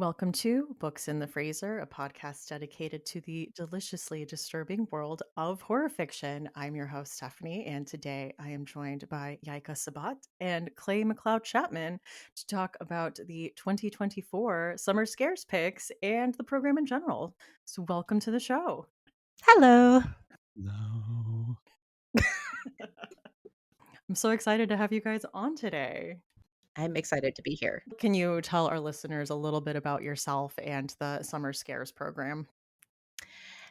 Welcome to Books in the Freezer, a podcast dedicated to the deliciously disturbing world of horror fiction. I'm your host, Stephanie, and today I am joined by Yaika Sabat and Clay McLeod Chapman to talk about the 2024 Summer Scares picks and the program in general. So, welcome to the show. Hello. No. I'm so excited to have you guys on today. I'm excited to be here. Can you tell our listeners a little bit about yourself and the Summer Scares program?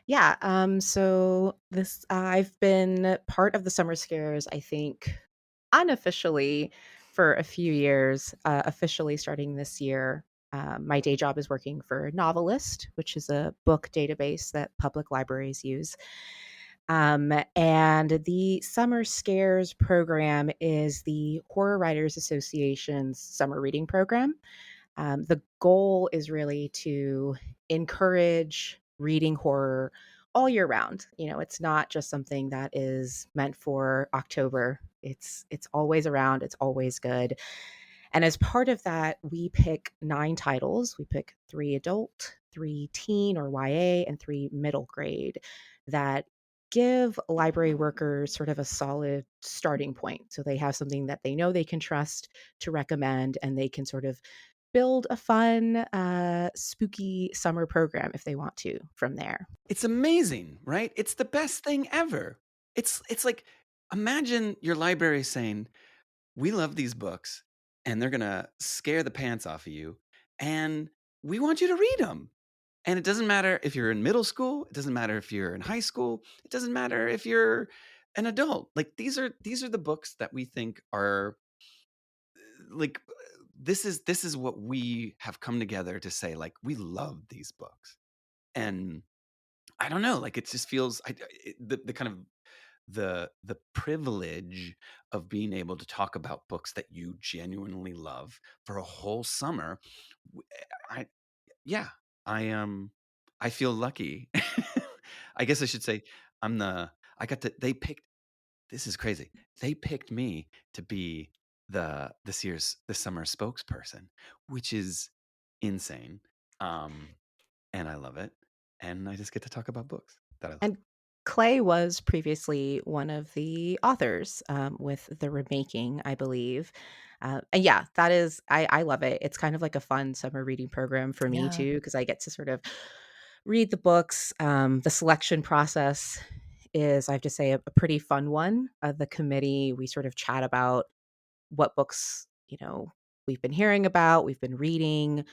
Yeah, so this I've been part of the Summer Scares, I think, unofficially for a few years, officially starting this year. My day job is working for Novelist, which is a book database that public libraries use. And the Summer Scares program is the Horror Writers Association's summer reading program. The goal is really to encourage reading horror all year round. It's not just something that is meant for October. It's always around. It's always good. And as part of that, we pick 9 titles. We pick 3 adult, 3 teen or YA, and 3 middle grade that give library workers sort of a solid starting point. So they have something that they know they can trust to recommend, and they can sort of build a fun, spooky summer program if they want to from there. It's amazing, right? It's the best thing ever. It's like imagine your library saying, "We love these books and they're going to scare the pants off of you and we want you to read them." And it doesn't matter if you're in middle school, it doesn't matter if you're in high school, it doesn't matter if you're an adult. Like these are the books that we think are like this is what we have come together to say, like, we love these books. And I don't know, like, it just feels the kind of the privilege of being able to talk about books that you genuinely love for a whole summer. I yeah, I feel lucky. I guess I should say I'm the I got to they picked this is crazy. They picked me to be this summer spokesperson, which is insane. Um and I love it. And I just get to talk about books that I love. And Clay was previously one of the authors with the remaking, I believe. And yeah, I love it. It's kind of like a fun summer reading program for me Yeah. too, because I get to sort of read the books. The selection process is, I have to say, a pretty fun one. The committee, we sort of chat about what books, we've been hearing about, we've been reading.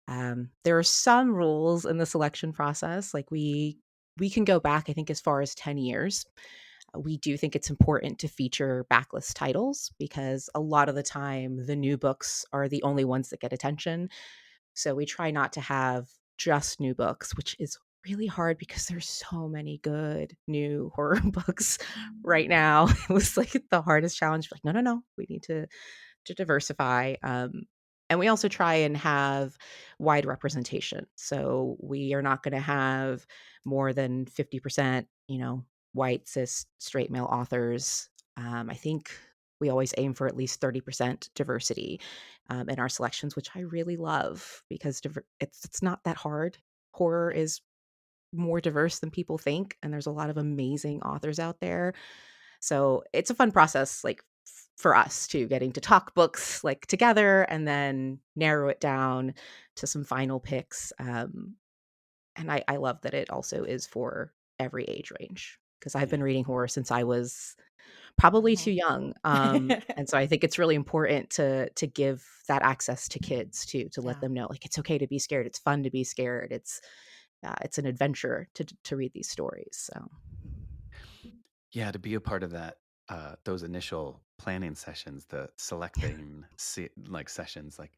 There are some rules in the selection process, like we can go back, I think, as far as 10 years. We do think it's important to feature backlist titles because a lot of the time the new books are the only ones that get attention. So we try not to have just new books, which is really hard because there's so many good new horror books right now. It was like the hardest challenge. Like, no, no, no, we need to diversify. And we also try and have wide representation. So we are not going to have more than 50%, white, cis, straight male authors. I think we always aim for at least 30% diversity in our selections, which I really love because it's not that hard. Horror is more diverse than people think, and there's a lot of amazing authors out there. So it's a fun process, like for us too, getting to talk books like together and then narrow it down to some final picks. And I love that it also is for every age range because I've been Yeah. reading horror since I was probably too Mhm. young. And so I think it's really important to give that access to kids too, to let Yeah. them know like it's okay to be scared. It's fun to be scared. It's an adventure to read these stories. So Yeah, to be a part of that, those initial planning sessions, the selecting like sessions, like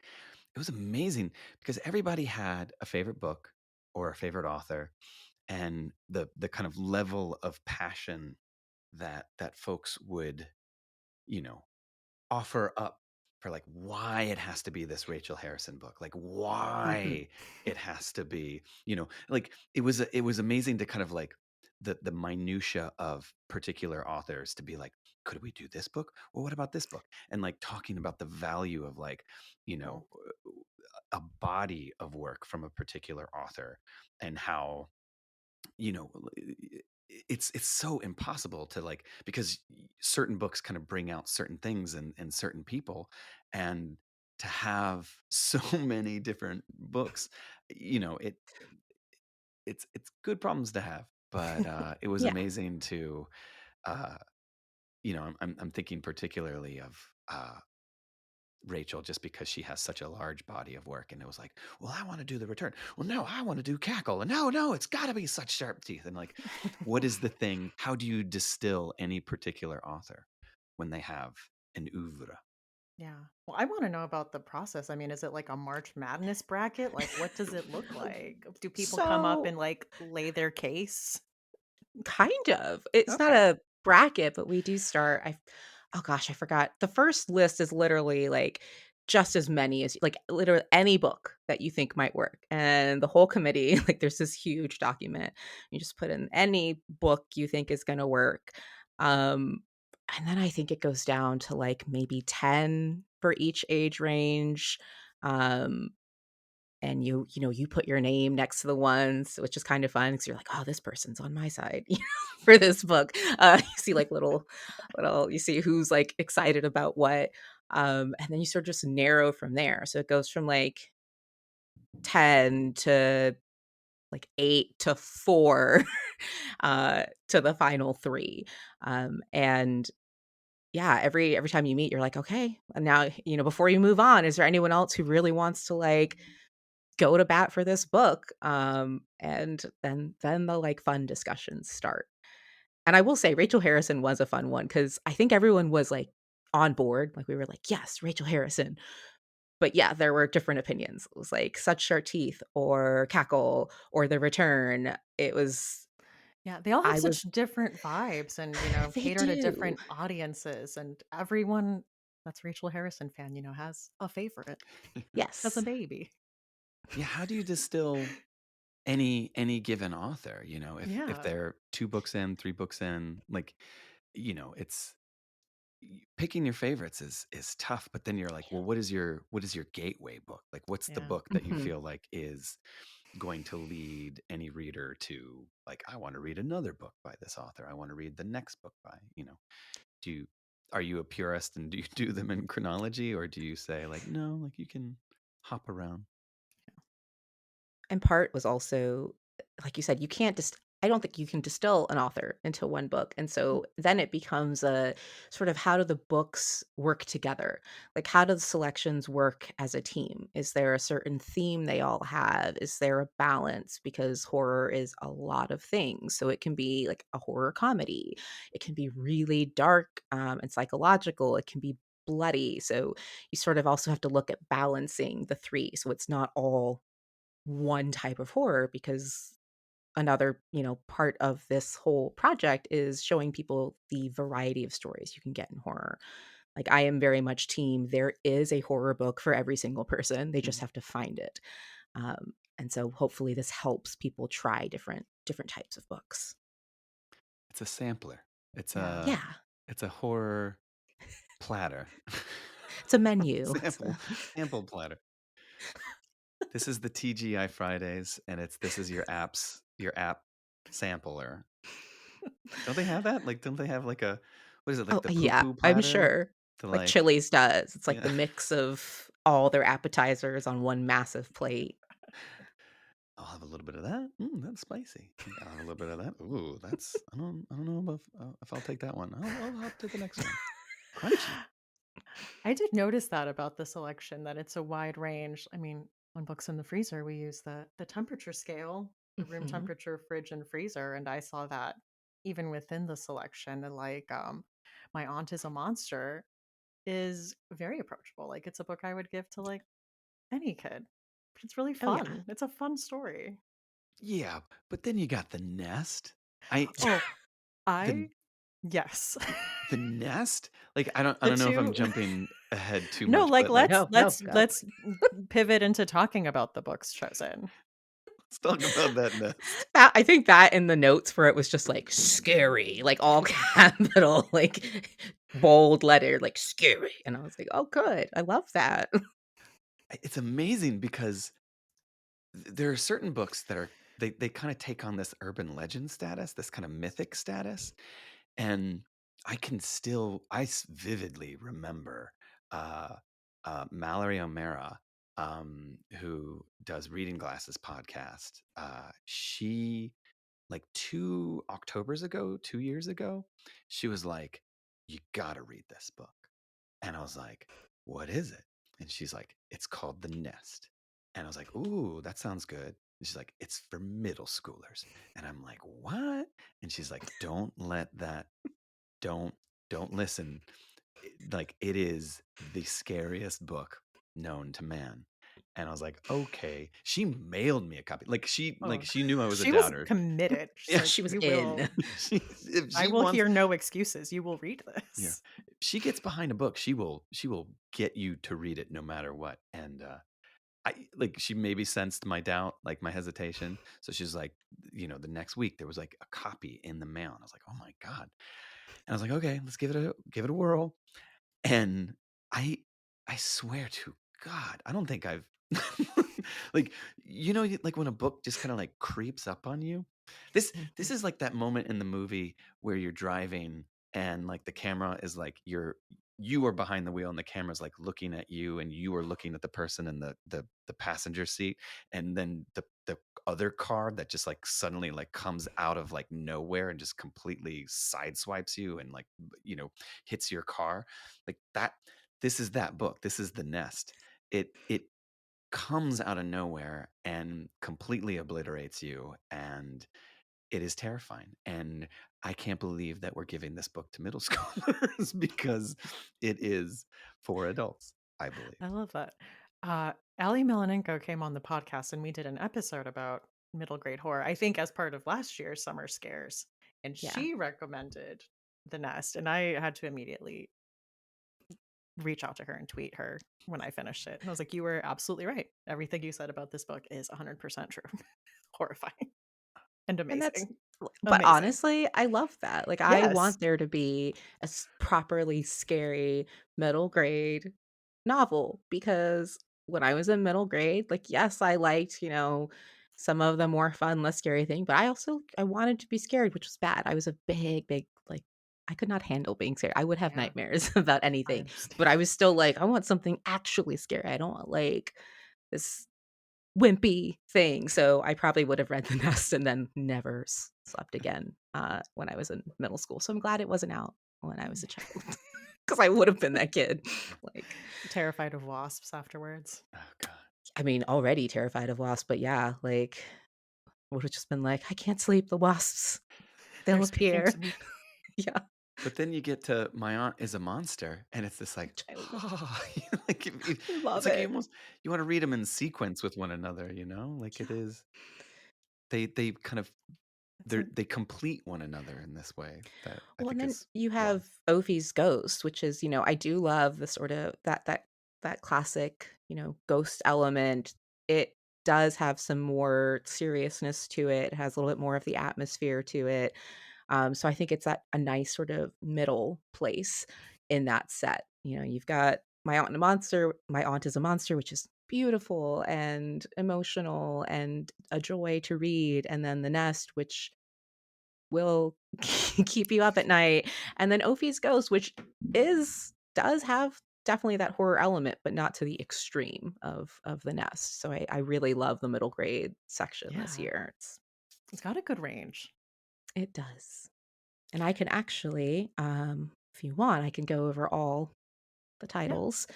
it was amazing because everybody had a favorite book or a favorite author, and the kind of level of passion that folks would, you know, offer up for, like, why it has to be this Rachel Harrison book, like mhm. why it has to be, like it was amazing to kind of like the minutia of particular authors to be like, could we do this book? Well, what about this book? And like talking about the value of, like, you know, a body of work from a particular author, and how, you know, it's so impossible to, like, because certain books kind of bring out certain things in certain people, and to have so many different books, it it's good problems to have. But it was Yeah. amazing to, uh, I'm thinking particularly of Rachel, just because she has such a large body of work, and it was like, well, I want to do The Return. Well, no, I want to do Cackle, and no, it's got to be Such Sharp Teeth. And like, what is the thing? How do you distill any particular author when they have an oeuvre? Yeah. Well, I want to know about the process. I mean, is it like a March Madness bracket? Like, what does it look like? Do people come up So and like lay their case? kind of. It's not Okay. a bracket, but we do start. Oh gosh, I forgot. The first list is literally like just as many as like literally any book that you think might work. And the whole committee, like there's this huge document. You just put in any book you think is going to work. Um and then I think it goes down to like maybe 10 for each age range. Um and you put your name next to the ones, which is kind of fun because you're like, "Oh, this person's on my side," for this book. You see, like, little you see who's, like, excited about what, and then you sort of just narrow from there. So it goes from, like, 10 to, like, 8 to 4, to the final 3. And yeah, every time you meet, you're like, "Okay, and now, before you move on, is there anyone else who really wants to, like, go to bat for this book?" And then the, like, fun discussions start. And I will say Rachel Harrison was a fun one because I think everyone was, like, on board, like, we were like, "Yes, Rachel Harrison." But yeah, there were different opinions. It was like Such Sharp Teeth or Cackle or The Return. It was Yeah, they all have I such was different vibes and, They cater to do. different audiences. And everyone that's Rachel Harrison fan, has a favorite, has a Yes. baby. Yeah, how do you distill any given author? If Yeah. they're 2 books in, 3 books in, like, it's picking your favorites is tough. But then you're like, well, what is your gateway book? Like, what's the Yeah. book that you Mhm. feel like is going to lead any reader to, like, I want to read another book by this author, I want to read the next book by, do you are you a purist, and do you do them in chronology, or do you say, like, no, like, you can hop around? And part was also, like you said, you can't just I don't think you can distill an author into one book. And Mm. so then it becomes a sort of how do the books work together? Like, how do the selections work as a team? Is there a certain theme they all have? Is there a balance? Because horror is a lot of things. So it can be like a horror comedy, it can be really dark, and psychological, it can be bloody. So you sort of also have to look at balancing the three. So it's not all one type of horror because another, part of this whole project is showing people the variety of stories you can get in horror. Like I am very much team there is a horror book for every single person. They just Mhm. have to find it. And so hopefully this helps people try different types of books. It's a sampler. It's Yeah. a Yeah. it's a horror platter. It's a menu. sample sample platter. This is the TGI Fridays, and this is your app sampler. Don't they have that? Like, don't they have, like, a what is it, like Oh, the poo yeah, poo I'm platter? sure. To, Like like, Chili's does. It's like yeah. the mix of all their appetizers on one massive plate. I'll have a little bit of that. That's spicy. I'll have a little bit of that. Ooh, that's I don't know if I'll take that one. I'll hop to the next one. Crunchy. I did notice that about the selection, that it's a wide range. I mean, on Books in the Freezer, we use the temperature scale, the room Mhm. temperature, fridge and freezer, and I saw that even within the selection. And like, My Aunt is a Monster is very approachable. Like, it's a book I would give to like any kid. But it's really Oh, yeah. fun. It's a fun story. Yeah, but then you got The Nest. I Oh, the I yes. the Nest? Like, I The don't know if I'm two jumping ahead too No, much, like but, like, No, no, go. let's pivot into talking about the books chosen. let's talk about that Nest. That I think that in the notes for it was just, like, "scary," like, all capital, like, bold letter, like, "scary," and I was like, "Oh, good. I love that." it's amazing because there are certain books that are they kind of take on this urban legend status, this kind of mythic status, and vividly remember uh, Mallory O'Mara, who does Reading Glasses podcast. She like 2 Octobers ago, 2 years ago, she was like, "You got to read this book," and I was like, "What is it?" And she's like, "It's called The Nest," and I was like, "Ooh, that sounds good." And she's like, "It's for middle schoolers," and I'm like, "What?" And she's like, don't don't listen. Like it is the scariest book known to man." And I was like, "Okay." She mailed me a copy. Oh, She knew I was a she was doubter. committed. She's Yeah. like, She was "You in. will She if I she will wants hear no excuses. You will read yeah. this." If she gets behind a book, she will get you to read it no matter what. And I like she maybe sensed my doubt, like my hesitation. So she's like, the next week there was like a copy in the mail. And I was like, "Oh my God." And I was like, "Okay, let's give it a whirl." And I I swear to God, I don't think I've like like when a book just kind of like creeps up on you. This Mhm. is like that moment in the movie where you're driving and like the camera is like you are behind the wheel and the camera's like looking at you and you are looking at the person in the passenger seat, and then the other car that just like suddenly like comes out of like nowhere and just completely sideswipes you and like hits your car like that. This is that book. This is The Nest. It comes out of nowhere and completely obliterates you, and it is terrifying. And I can't believe that we're giving this book to middle schoolers because it is for adults, I believe. I love that. Ali Melanenko came on the podcast and we did an episode about middle grade horror, I think as part of last year's summer scares. And Yeah. she recommended The Nest. And I had to immediately reach out to her and tweet her when I finished it. And I was like, "You were absolutely right. Everything you said about this book is 100% true." Horrifying and And that's amazing. but Amazing. honestly, I love that. Like, I Yes. want there to be a properly scary middle grade novel because when I was in middle grade, like, yes, I liked, some of the more fun, less scary thing, but I wanted to be scared, which was bad. I was a big, big, like, I could not handle being scared. I would have Yeah, nightmares about I anything, understand. but I was still like, I want something actually scary. I don't want like this wimpy thing, so I probably would have read The Nest and then never slept again, when I was in middle school, so I'm glad it wasn't out when I was a child, because I would have been that kid, like, Terrified of wasps afterwards. Oh God. I mean, already terrified of wasps, but yeah, like, would have just been like, "I can't sleep, the wasps, They're they'll speaking appear." to me. Yeah, But then you get to My Aunt is a Monster, and it's this like, which I like it's love like it. you want to read them in sequence with one another, like it Yeah, is. They kind of That's a they complete one another in this way that I well, and think then is you wise. have Ophi's Ghost, which is, I do love the sort of that classic, ghost element. It does have some more seriousness to it. It has a little bit more of the atmosphere to it. So I think it's at a nice sort of middle place in that set. You've got My Aunt is a Monster, which is beautiful and emotional and a joy to read, and then The Nest, which will keep you up at night, and then Ophi's Ghost, which does have definitely that horror element, but not to the extreme of The Nest. So I really love the middle grade section this yeah. year. It's got a good range. It does. And I can actually, if you want, I can go over all the Yeah. titles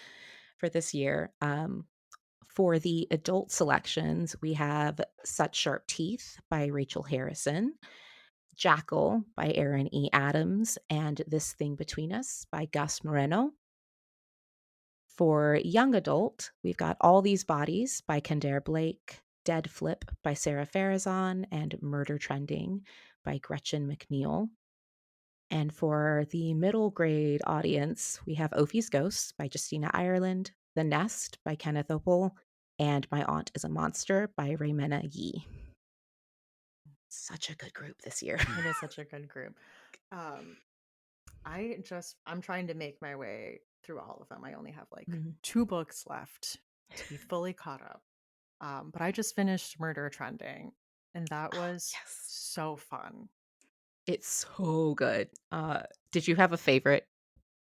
for this year. For the adult selections, we have Such Sharp Teeth by Rachel Harrison, Jackal by Aaron E. Adams, and This Thing Between Us by Gus Moreno. For young adult, we've got All These Bodies by Kendare Blake, Dead Flip by Sarah Farazan, and Murder Trending by Gretchen McNeil. And for the middle grade audience, we have Ophi's Ghost by Justina Ireland, The Nest by Kenneth Opel, and My Aunt is a Monster by Raymena Yee. Such a good group this year. Hmm. It is such a good group. Um, I'm trying to make my way through all of them. I only have like Mhm. 2 books left. to be fully caught up. But I just finished Murder Trending, and that Oh, was yes. so fun. It's so good. Did you have a favorite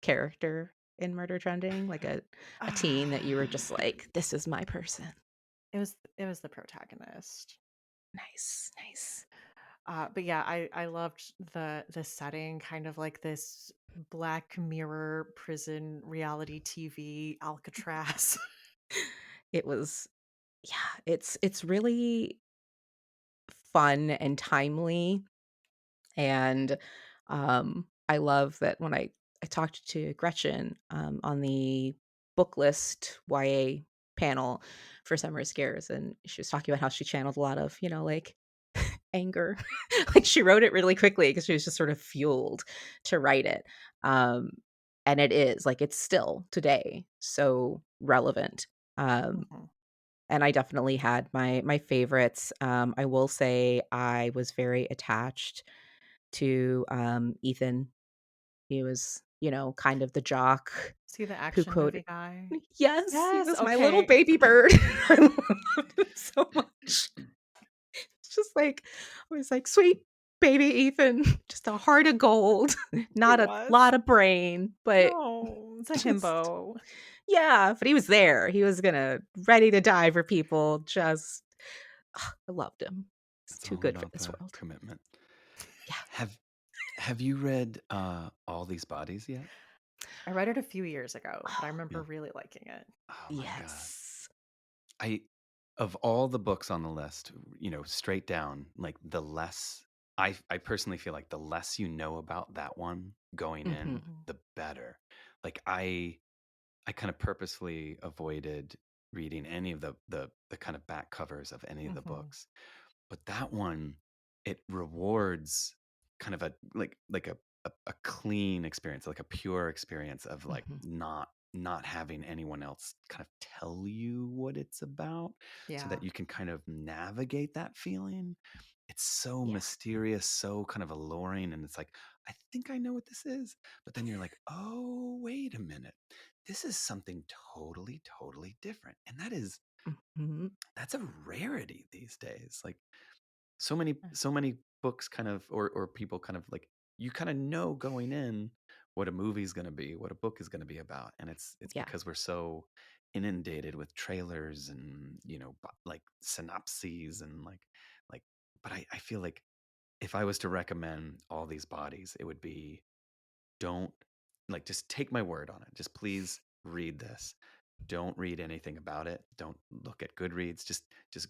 character in Murder Trending? Like a teen that you were just like, "This is my person." It was the protagonist. Nice, nice. But yeah, I loved the setting, kind of like this Black Mirror prison reality TV Alcatraz. It was yeah, it's really fun and timely, and, I love that when I talked to Gretchen, on the book list YA panel for Summer Scares, and she was talking about how she channeled a lot of, like, anger. Like, she wrote it really quickly because she was just sort of fueled to write it, um, and it is, like, it's still today so relevant, Mhm, and I definitely had my favorites. I will say I was very attached to, Ethan. He was, kind of the jock see the who action quoted movie guy? Yes, he Yes, was my little okay. baby bird. I loved him so much. It's just like I was like, "Sweet baby Ethan, just a heart of gold, He not a was. lot of brain, but No, it's a just" himbo. Yeah, but he was there. He was gonna ready to die for people, just I loved him. He's It's too all good for about this the world. commitment. Yeah. Have Have you read All These Bodies yet? I read it a few years ago, but I Oh, remember Yeah. really liking it. Oh my god. yes. I Of all the books on the list, straight down, like the less I personally feel like the less you know about that one going in, Mhm, Mhm, the better. Like I kind of purposefully avoided reading any of the kind of back covers of any of the mhm. books. But that one, it rewards kind of a clean experience, like a pure experience of like mhm. not having anyone else kind of tell you what it's about so Yeah. that you can kind of navigate that feeling. It's so Yeah. mysterious, so kind of alluring, and it's like, I think I know what this is. But then you're like, oh, wait a minute. This is something totally, totally different. And Mhm. that's a rarity these days. Like so many books kind of or people kind of like you kind of know going in what a movie's going to be, what a book is going to be about, and it's Yeah. because we're so inundated with trailers and like synopses and like but I feel like if I was to recommend All These Bodies, it would be don't like just take my word on it. Just please read this. Don't read anything about it. Don't look at Goodreads. Just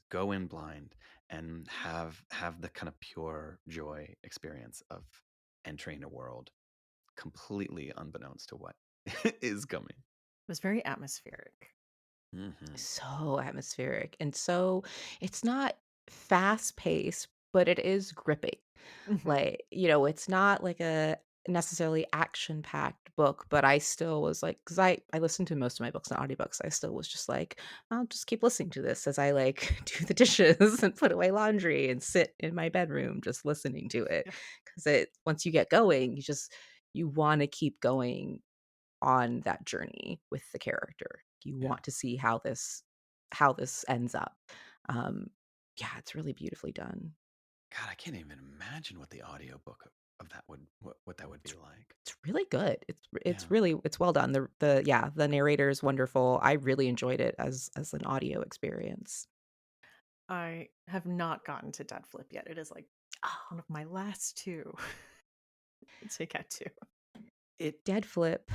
go in blind and have the kind of pure joy experience of entering a world completely unbeknownst to what is coming. It was very atmospheric. Hmm. So atmospheric, and so it's not fast paced, but it is gripping. Mhm. Like, it's not like a necessarily action-packed book, but I still was like, because I listened to most of my books in audiobooks, I still was just like, "I'll just keep listening to this as I, like, do the dishes and put away laundry and sit in my bedroom just listening to it." Yeah. Because it once you get going, you wanna keep going on that journey with the character. You Yeah. want to see how this ends up. Um, yeah, it's really beautifully done. God, I can't even imagine what the audiobook of that would what that would be like. It's really good. It's Yeah. really it's well done. The narrator is wonderful. I really enjoyed it as an audio experience. I have not gotten to Dead Flip yet. It is like one Oh, of my last two to get to. It Dead Flip.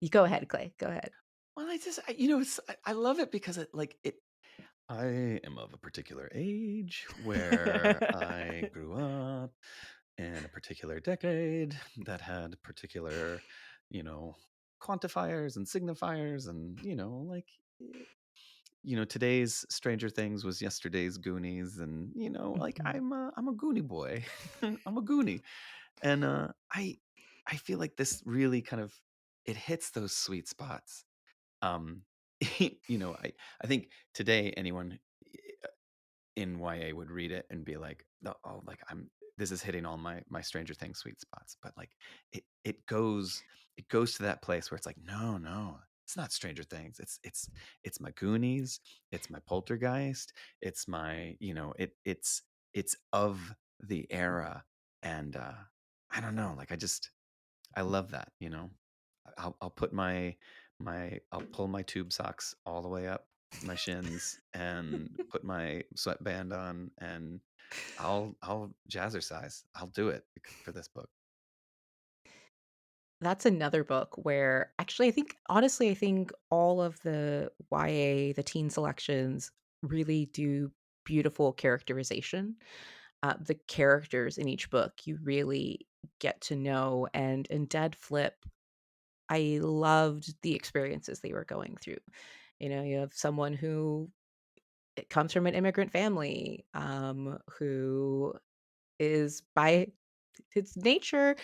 You go ahead, Clay. Go ahead. Well, I love it because I am of a particular age where I grew up in a particular decade that had particular, you know, quantifiers and signifiers and, eh, today's Stranger Things was yesterday's Goonies and, like Mhm, I'm a Goonie boy. I'm a Goonie. And I feel like this really kind of it hits those sweet spots. um I think today anyone in YA would read it and be like, oh, like I'm this is hitting all my Stranger Things sweet spots. But like it goes to that place where it's like, no, It's not Stranger Things. It's my Goonies. It's my Poltergeist. It's my, it's of the era, and I don't know. Like I love that. I'll put I'll pull my tube socks all the way up my shins and put my sweatband on, and I'll jazzercise. I'll do it for this book. That's another book where actually I think honestly, I think all of the YA, the teen selections really do beautiful characterization. The characters in each book you really get to know, and in Dead Flip, I loved the experiences they were going through. You have someone who it comes from an immigrant family, who is by its nature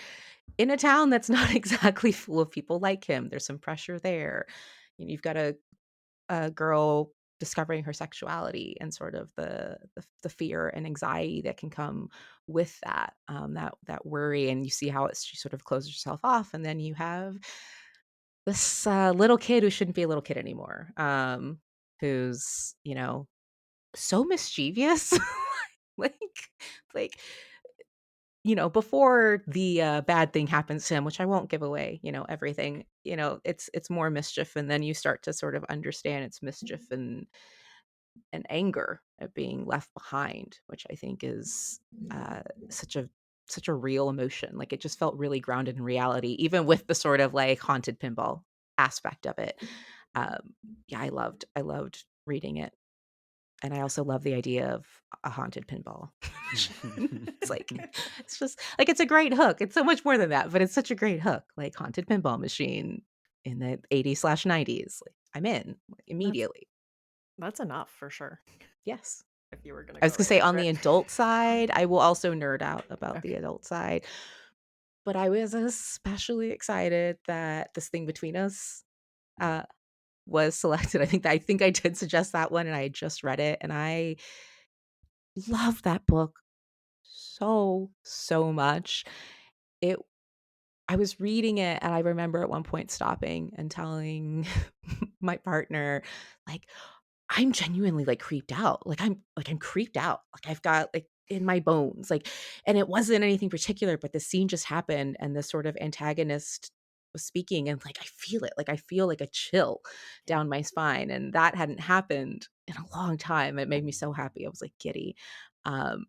in a town that's not exactly full of people like him. There's some pressure there. You've got a girl discovering her sexuality and sort of the fear and anxiety that can come with that, that worry, and you see how she sort of closes herself off, and then you have this little kid who shouldn't be a little kid anymore, who's so mischievous, like like before the, bad thing happens to him, which I won't give away, everything, it's more mischief, and then you start to sort of understand it's mischief and anger at being left behind, which I think is, such a real emotion. Like, it just felt really grounded in reality, even with the sort of, like, haunted pinball aspect of it. Yeah, I loved reading it. And I also love the idea of a haunted pinball machine. It's like it's just like, it's a great hook. It's so much more than that, but it's such a great hook, like, haunted pinball machine in the '80s/90s. Like, I'm in, like, That's immediately. that's enough for sure Yes. if you were gonna I go was gonna right say on into the it. adult side, I will also nerd out about the Okay. adult side, but I was especially excited that This Thing Between Us, uh, was selected. I think I did suggest that one, and I had just read it, and I love that book so, so much. It I was reading it, and I remember at one point stopping and telling my partner, like, "I'm genuinely, like, creeped out. I'm creeped out. Like, I've got, like, in my bones." Like, and it wasn't anything particular, but the scene just happened, and this sort of antagonist was speaking, and, like, I feel it. Like, I feel, like, a chill down my spine, and that hadn't happened in a long time. It made me so happy. I was, like, giddy. Um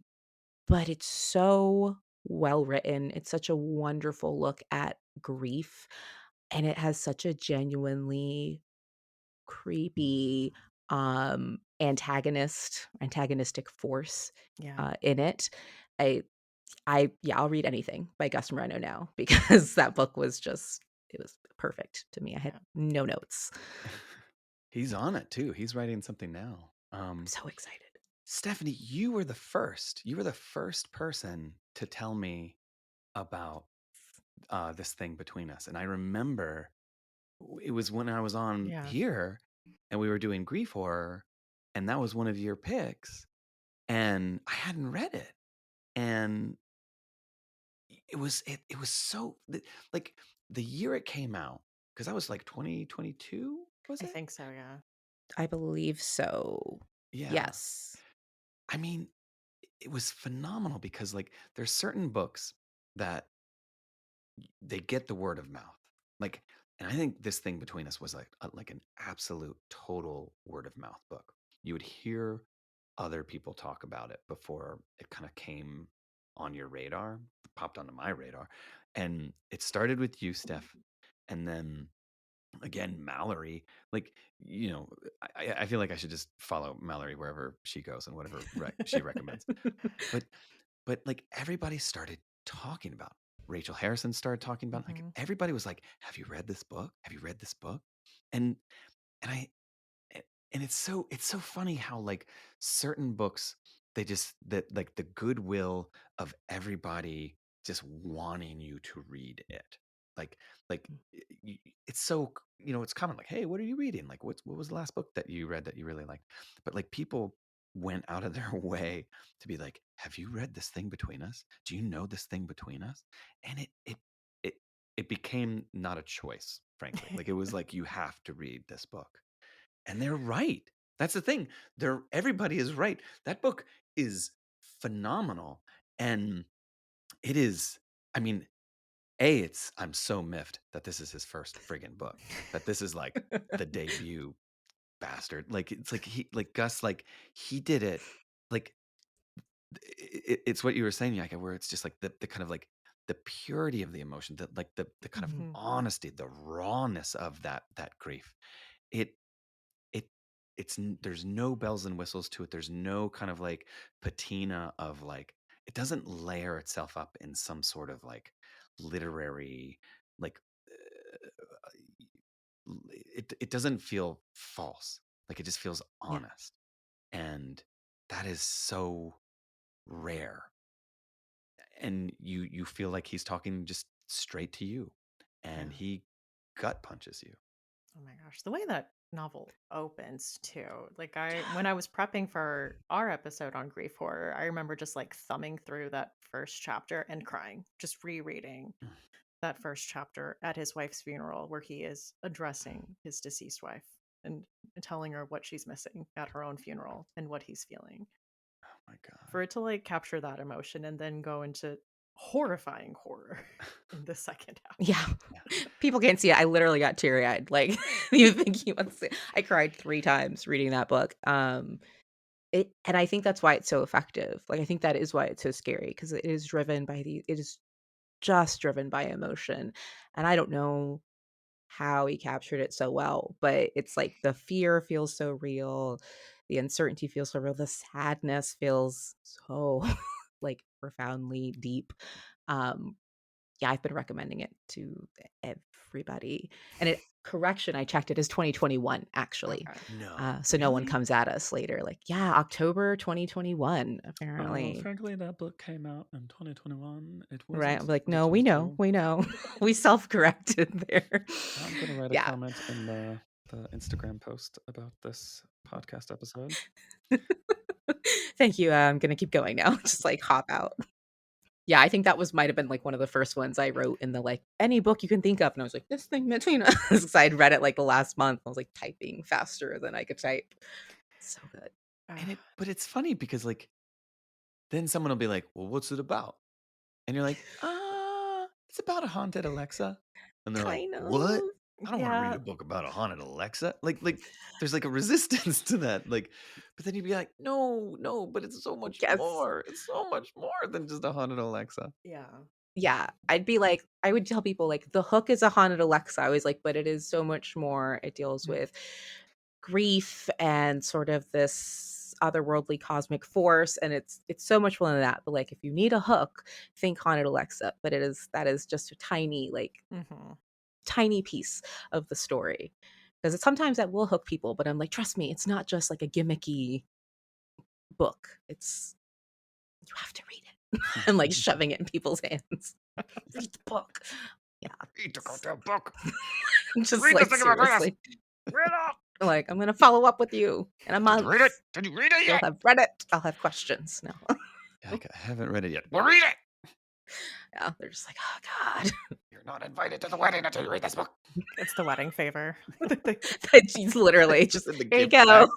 but it's so well written. It's such a wonderful look at grief, and it has such a genuinely creepy, antagonistic force, Yeah. in it. I yeah, I'll read anything by Gus Moreno now because that book was just it was perfect to me. I had Yeah. no notes. He's on it too. He's writing something now. I'm so excited. Stephanie, you were the first. You were the first person to tell me about this thing between us. And I remember it was when I was on Yeah. here and we were doing grief horror, and that was one of your picks. And I hadn't read it. And it was like the year it came out, because that was like 2022, was I it? think so, yeah. I believe so. Yeah. Yes. I mean, it was phenomenal because like there's certain books that they get the word of mouth. Like, and I think this thing between us was like an absolute total word of mouth book. You would hear other people talk about it before it kind of came on your radar, popped onto my radar. And it started with you, Steph, and then again Mallory. Like, I feel like I should just follow Mallory wherever she goes and whatever she recommends. But like everybody started talking about Rachel Harrison started talking about it. Like Mhm. everybody was like, "Have you read this book? Have you read this book?" And and I a- and it's so funny how like certain books, they just that like the goodwill of everybody just wanting you to read it. Like it's so it's common, like, "Hey, what are you reading? Like what was the last book that you read that you really liked?" But like people went out of their way to be like, "Have you read this thing between us? Do you know this thing between us?" And it it became not a choice. frankly. Like, it was like, you have to read this book. And they're right. That's the thing. Everybody is right. That book is phenomenal. And it is, I mean, I'm so miffed that this is his first friggin' book. That this is like the debut bastard. Like, it's like Gus, like, he did it. Like, it's what you were saying, Yaka, where it's just like the kind of like the purity of the emotion, the kind of Mhm. honesty, the rawness of that grief. It it there's no bells and whistles to it. There's no kind of like patina of like, it doesn't layer itself up in some sort of like literary like it doesn't feel false. Like, it just feels Yeah. honest. And that is so rare. And you feel like he's talking just straight to you, Yeah. and he gut punches you. Oh my gosh, the way that novel opens too. Like when I was prepping for our episode on grief horror, I remember just like thumbing through that first chapter and crying, just rereading that first chapter at his wife's funeral where he is addressing his deceased wife and telling her what she's missing at her own funeral and what he's feeling. Oh my For god. it to like capture that emotion and then go into horrifying horror in the second half. Yeah. Yeah. People can't see it. I literally got teary-eyed. Like, you think you want to see I cried 3 times reading that book. And I think that's why it's so effective. Like, I think that is why it's so scary, because it is just driven by emotion. And I don't know how he captured it so well, but it's like the fear feels so real, the uncertainty feels so real, the sadness feels so like profoundly deep. Um yeah, I've been recommending it to everybody. And correction, I checked it as 2021 actually. Okay. No, So no one really? comes at us later like, yeah, October 2021 Oh, apparently. frankly, that book came out in 2021. It Right? wasn't. I'm like, It no, we just know. so. We know. We self-corrected there. I'm gonna write a Yeah. comment in the Instagram post about this podcast episode. Thank you. I'm gonna keep going now. Just like hop out. Yeah, I think that might have been like one of the first ones I wrote in the like any book you can think of, and I was like, this thing between us. Because I'd read it like the last month. I was like typing faster than I could type. So good. And but it's funny because like, then someone will be like, "Well, what's it about?" And you're like, it's about a haunted Alexa." And they're like, Kind of. "What? I don't want to read Yeah. a book about a haunted Alexa." Like there's like a resistance to that. Like, but then you'd be like, "No, no, but it's so much Yes. more. It's so much more than just a haunted Alexa." Yeah. Yeah. I'd be like, I would tell people like the hook is a haunted Alexa. I was like, but it is so much more. It deals Mm. with grief and sort of this otherworldly cosmic force, and it's so much more than that. But like if you need a hook, think haunted Alexa. But that is just a tiny, like Mhm. tiny piece of the story. Because sometimes that will hook people, but I'm like, trust me, it's not just like a gimmicky book. It's you have to read it. And like shoving it in people's hands. Read the book. Yeah. Read the It's goddamn book. just Read this like thing about Venus. seriously. Read it. Like, I'm gonna follow up with you in a Did you month. read it? Did you read it You'll yet? have read it. I'll have questions. No. I haven't read it yet. Well, read it. Yeah. They're just like, oh God. You're not invited to the wedding until you read this book. It's the wedding favor. She's literally It's just in the here you gift go. bag.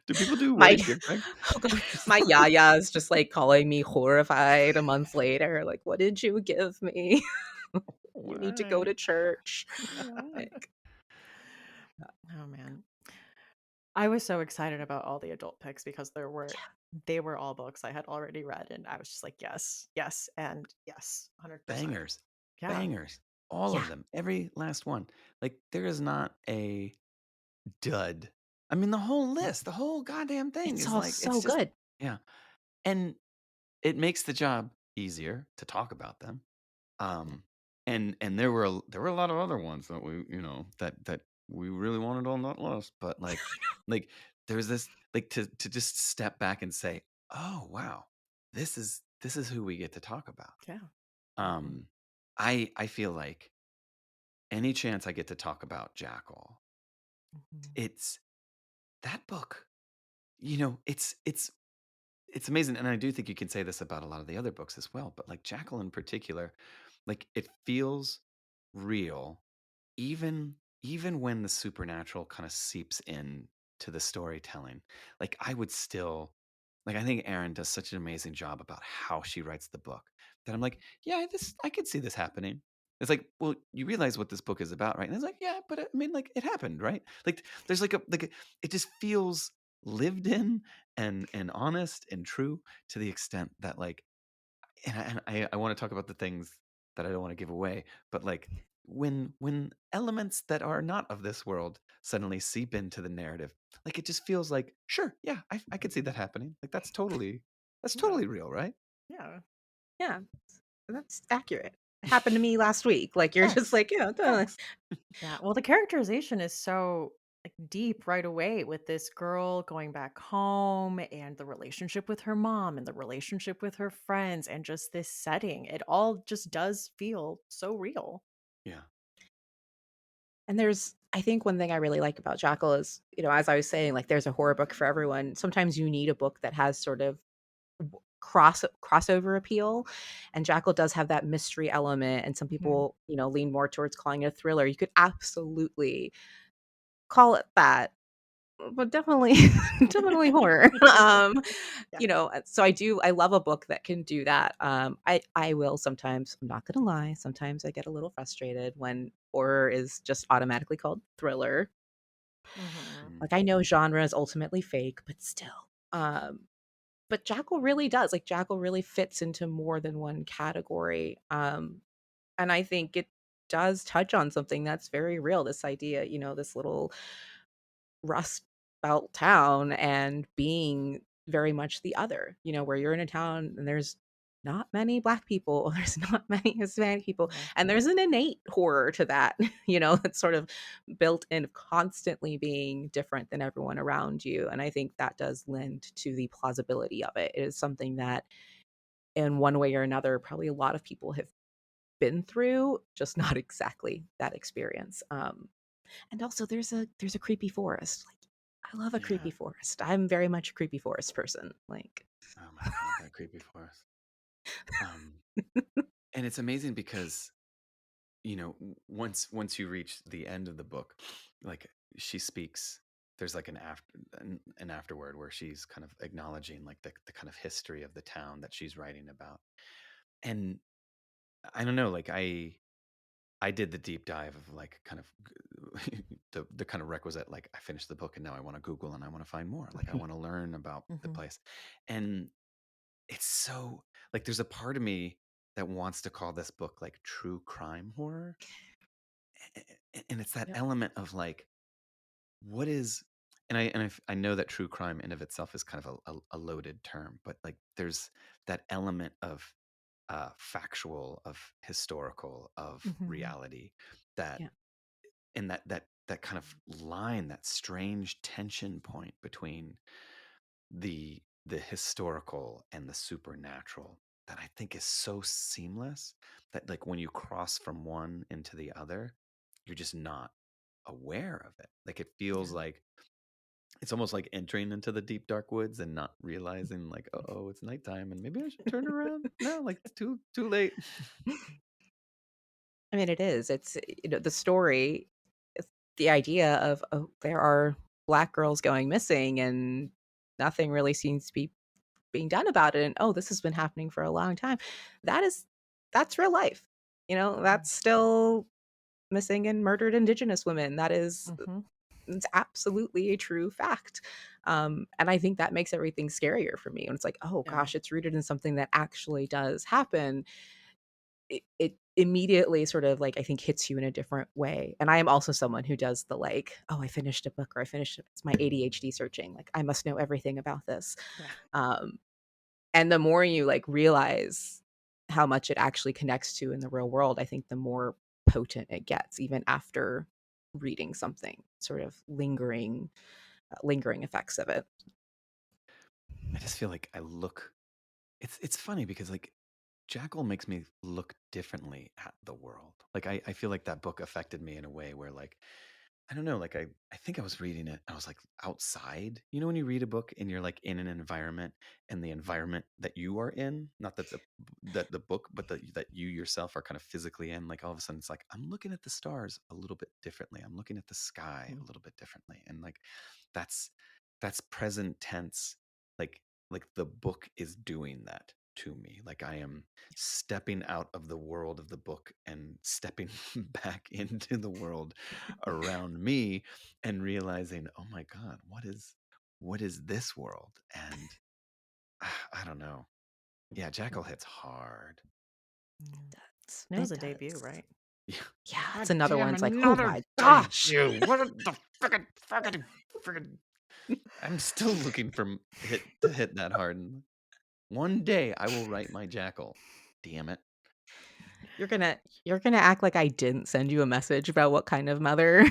Do people do My wedding gift bags? oh God, my yaya is just like calling me horrified a month later. Like, what did you give me? You need to go Why? to church. Why? Like, Oh man. I was so excited about all the adult picks because they were all books I had already read and I was just like, yes, yes, and yes, 100%. Bangers. Yeah. Bangers. All yeah, of them. Every last one. Like, there is not a dud. I mean, the whole list, the whole goddamn thing it's is all like, it's so just, good. yeah. And it makes the job easier to talk about them. Yeah. And there were a lot of other ones that that we really wanted on that list, but like there's this, like, to just step back and say, "Oh, wow. This is who we get to talk about." Yeah. Mhm. Um I feel like any chance I get to talk about Jackal, Mhm. it's that book. It's amazing, and I do think you can say this about a lot of the other books as well, but like Jackal in particular, like, it feels real, even even when the supernatural kind of seeps in to the storytelling, like I would still like I think Erin does such an amazing job about how she writes the book that I'm like, yeah, this I could see this happening. It's like, well, you realize what this book is about, right? And it's like, yeah, but I mean, like, it happened, right? Like, there's it just feels lived in and honest and true to the extent that like and I want to talk about the things that I don't want to give away, but like when elements that are not of this world suddenly seep into the narrative, like it just feels like, sure, yeah, I could see that happening. Like that's Yeah. totally real, right? Yeah. Yeah, that's accurate. It happened to me last week. Like, you're just Thanks. like, yeah, totally. Thanks. Yeah. Well, the characterization is so like deep right away with this girl going back home and the relationship with her mom and the relationship with her friends and just this setting. It all just does feel so real. Yeah. And there's I think one thing I really like about Jackal is, as I was saying, like, there's a horror book for everyone. Sometimes you need a book that has sort of crossover appeal, and Jackal does have that mystery element, and some Mhm. people, lean more towards calling it a thriller. You could absolutely call it that, but definitely definitely horror. Yeah. So I love a book that can do that. I will sometimes, I'm not gonna lie, sometimes I get a little frustrated when horror is just automatically called thriller. Mhm. Mm. Like, I know genre is ultimately fake, but still. But Jackal really fits into more than one category. And I think it does touch on something that's very real, this idea, this little rust belt town and being very much the other, where you're in a town and there's not many black people, there's not many Hispanic people, Yeah. and there's an innate horror to that, that's sort of built in of constantly being different than everyone around you. And I think that does lend to the plausibility of it. It is something that, in one way or another, probably a lot of people have been through, just not exactly that experience. And also there's a creepy forest. Like, I love a Yeah. creepy forest. I'm very much a creepy forest person. Like, Oh my God, that creepy forest. Um, and it's amazing because once you reach the end of the book, like she speaks, there's like an afterword where she's kind of acknowledging like the kind of history of the town that she's writing about. And I don't know, like I did the deep dive of like kind of the kind of requisite, like I finished the book and now I want to Google and I want to find more, like I want to learn about the Mhm. place. And it's so like there's a part of me that wants to call this book like true crime horror. And it's that Yep. element of like what is and I know that true crime in of itself is kind of a loaded term, but like there's that element of factual, of historical, of Mhm. reality that yeah. and that kind of line, that strange tension point between the historical and the supernatural that I think is so seamless that like when you cross from one into the other, you're just not aware of it. Like it feels Yeah. like it's almost like entering into the deep dark woods and not realizing like, oh, it's nighttime and maybe I should turn around. No, like it's too late. I mean, it is. It's, the story, it's the idea of, oh, there are black girls going missing and nothing really seems to be being done about it. And, oh, this has been happening for a long time. That is, that's real life. Mhm. That's still missing and murdered Indigenous women. That is, Mhm. it's absolutely a true fact. And I think that makes everything scarier for me. And it's like, oh Yeah. gosh, it's rooted in something that actually does happen. It immediately sort of, like, I think, hits you in a different way. And I am also someone who does the, like, oh, I finished a book, or I finished it's my ADHD searching. Like, I must know everything about this. Yeah. Um, and the more you, like, realize how much it actually connects to in the real world, I think the more potent it gets, even after reading something, sort of lingering effects of it. I just feel like I look it's funny because like Jackal makes me look differently at the world. Like I feel like that book affected me in a way where like I don't know, like I think I was reading it. I was like outside. You know when you read a book and you're like in an environment and the environment that you are in, not that the book, but that you yourself are kind of physically in, like all of a sudden it's like I'm looking at the stars a little bit differently. I'm looking at the sky a little bit differently. And like that's that's present tense. Like like the book is doing that to me. Like I am stepping out of the world of the book and stepping back into the world around me and realizing, oh my God, what is this world? And I don't know. Yeah, Jackal hits hard. Mm. That was It a debut, does. right? Yeah. Yeah, it's God another one. damn, It's like, oh another my gosh. debut. What the frickin' I'm still looking for to hit that hard. And one day I will write my Jackal. Damn it. You're gonna act like I didn't send you a message about what kind of mother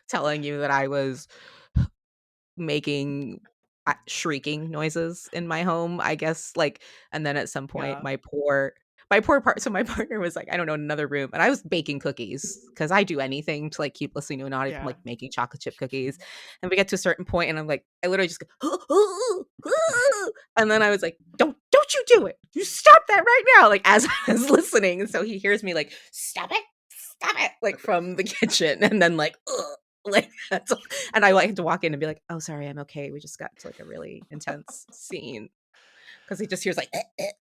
telling you that I was making shrieking noises in my home, I guess, like, and then at some point Yeah. my partner was like, I don't know, in another room, and I was baking cookies because I do anything to like keep listening to an audio, Yeah. like making chocolate chip cookies, and we get to a certain point, and I'm like, I literally just go, and then I was like, don't you do it, you stop that right now, like as I was listening, and so he hears me like, stop it, like from the kitchen, and then like, ugh. Like that's and I like had to walk in and be like, "Oh, sorry, I'm okay. We just got to like a really intense scene." Because he just hears like,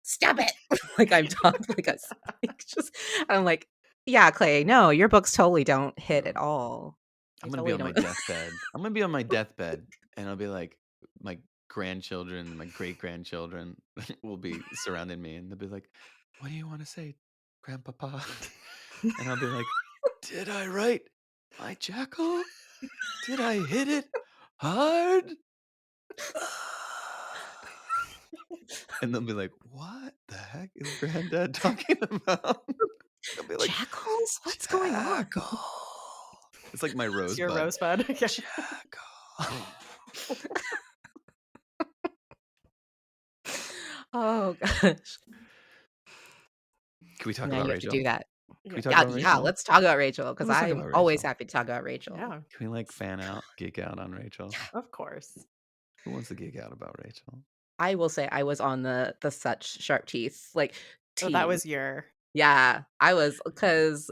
"Stop it!" Like I'm talking like like just. And I'm like, "Yeah, Clay, no, your books totally don't hit at all. They I'm gonna be totally on my don't." deathbed. I'm gonna be on my deathbed, and I'll be like, my grandchildren, my great grandchildren will be surrounding me, and they'll be like, "What do you want to say, Grandpapa?" And I'll be like, "Did I write my Jackal? Did I hit it hard?" And they'll be like, "What the heck is Granddad talking about?" I'll be like, Jackals? What's going on? "Jackal." It's like my It's your rosebud. rosebud. Yeah. Jackal. Oh gosh. Can we talk Now about you have to do Rachel? that. Can we Yeah. talk Yeah, about yeah. Rachel? Let's talk about Rachel because Let's talk I'm about always Rachel. happy to talk about Rachel. Yeah. Can we like fan out, geek out on Rachel? Of course. Who wants to geek out about Rachel? I will say I was on the such sharp teeth like Oh, that team. was your Yeah, I was because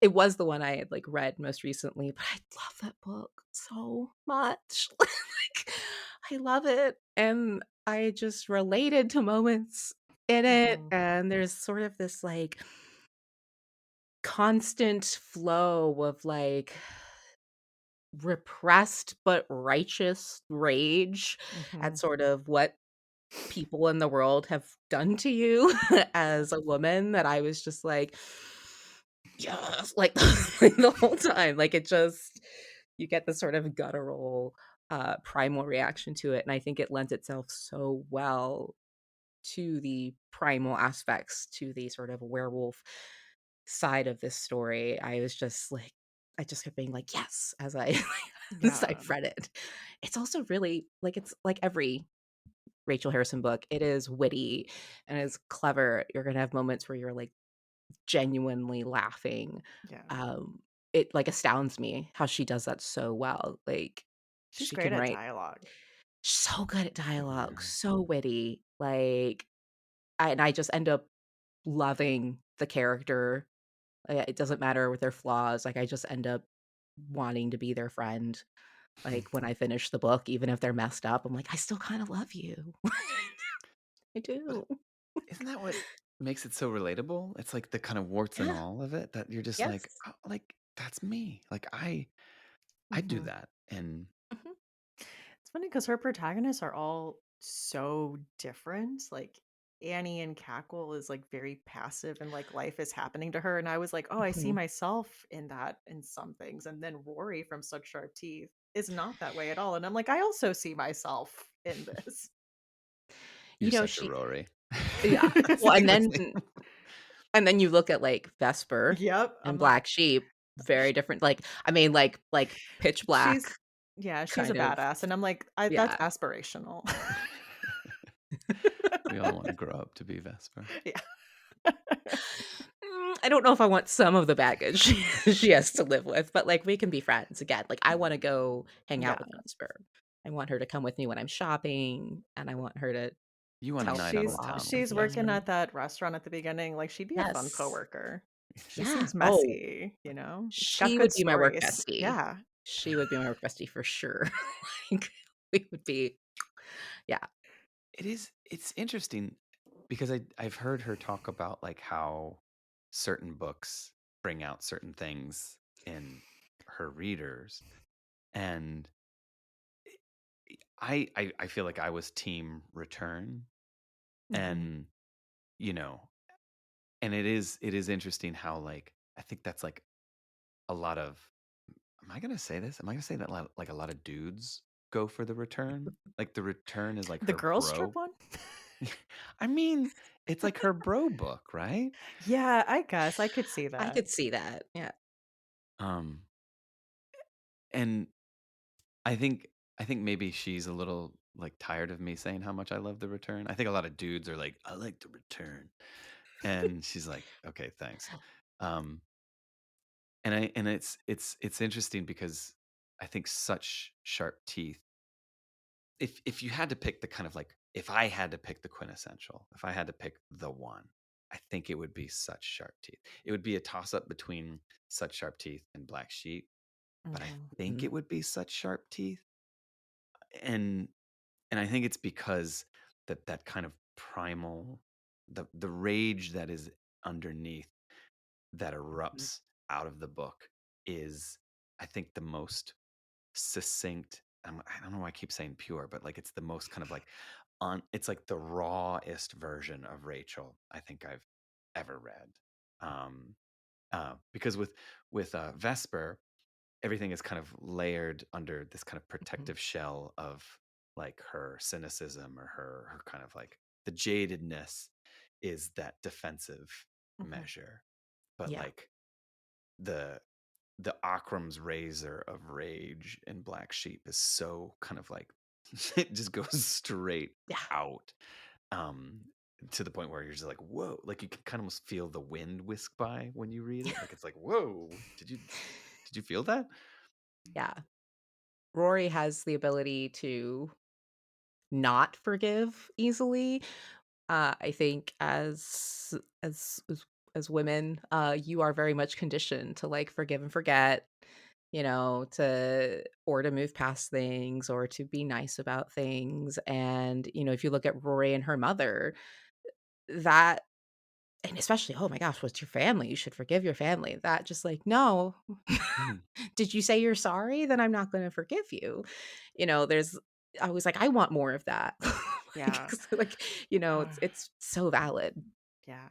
it was the one I had like read most recently, but I love that book so much. Like I love it and I just related to moments in it Mhm. and there's sort of this like constant flow of like repressed but righteous rage at Mhm. sort of what people in the world have done to you Yeah. as a woman that I was just like, yes, like, like the whole time. Like it just you get this sort of guttural primal reaction to it. And I think it lends itself so well to the primal aspects, to the sort of werewolf side of this story. I was just like I just kept being like, yes, as I as I Yeah. read it. It's also really like it's like every Rachel Harrison book. It is witty and it's clever. You're gonna have moments where you're like genuinely laughing. Yeah. Um, it like astounds me how she does that so well. Like She's she great can at write dialogue. so good at dialogue, Yeah. so witty. Like and I just end up loving the character. It doesn't matter with their flaws. Like I just end up wanting to be their friend. Like when I finish the book, even if they're messed up, I'm like, I still kind of love you. I But do. isn't that what makes it so relatable? It's like the kind of warts and Yeah. all of it that you're just like, Yes. oh, like that's me. Like I do Mhm. that. And Mhm. It's funny because her protagonists are all so different. Like Annie and Cackle is like very passive and like life is happening to her. And I was like, oh, I see Mhm. myself in that in some things. And then Rory from Such Sharp Teeth is not that way at all. And I'm like, I also see myself in this. you're You know, such a she Rory. yeah. Well, Saying this name. and then you look at, like, Vesper Yep. and I'm like, Black Sheep, very different, like, I mean, like, pitch black she's yeah, she's a kind of badass. And I'm like, I that's yeah. aspirational. We all want to grow up to be Vesper. Yeah. I don't know if I want some of the baggage she has to live with, but, like, we can be friends again. Like, I wanna go hang out Yeah. with Vesper. I want her to come with me when I'm shopping, and I want her to You want a tell night out people of She's off town and with she's be a working Vesper. at that restaurant at the beginning, like, she'd be a fun Yes. coworker. She Yeah. seems Oh, messy, got she good would be my work stories. bestie. Yeah. She would be my work bestie for sure. Like, we would be yeah. It's interesting because I've heard her talk about like how certain books bring out certain things in her readers. And I feel like I was team Return. Mhm. And you know, and it is interesting how like I think that's like a lot of, am I gonna say this? Am I gonna say that like a lot of dudes go for the Return? Like the Return is like The her girls trip bro. one? I mean, it's like her bro book, right? Yeah, I guess I could see I that. could see that. Yeah. Um, and I think maybe she's a little like tired of me saying how much I love the Return. I think a lot of dudes are like, I like the Return, and she's like, okay, thanks. Um, and it's interesting because I think such sharp teeth. If you had to pick the kind of like, if I had to pick the quintessential, if I had to pick the one, I think it would be Such Sharp Teeth. It would be a toss up between Such Sharp Teeth and Black Sheep, but I Mhm. think Mhm. it would be Such Sharp Teeth. And I think it's because that kind of primal, the rage that is underneath, that Mhm. erupts out of the book, is I think the most succinct. I don't know why I keep saying pure, but like it's the most kind of like on. It's like the rawest version of Rachel I think I've ever read. Um, because with Vesper, everything is kind of layered under this kind of Mhm. protective shell of like her cynicism, or her kind of like the jadedness is that defensive Mhm. measure, but Yeah. like the Akram's razor of rage in Black Sheep is so kind of like it just goes straight Yeah. out, um to the point where you're just like, whoa, like you can kind of almost feel the wind whisk by when you read it. Like it's like, whoa, did you feel that? Yeah. Rory has the ability to not forgive easily. I think as women, you are very much conditioned to like forgive and forget, to move past things or to be nice about things. And if you look at Rory and her mother, that and especially, oh my gosh, what's your family? You should forgive your family. That just like, no. Mhm. Did you say you're sorry? Then I'm not going to forgive you. There's I was like, I want more of that. Yeah. It's so valid. Yeah.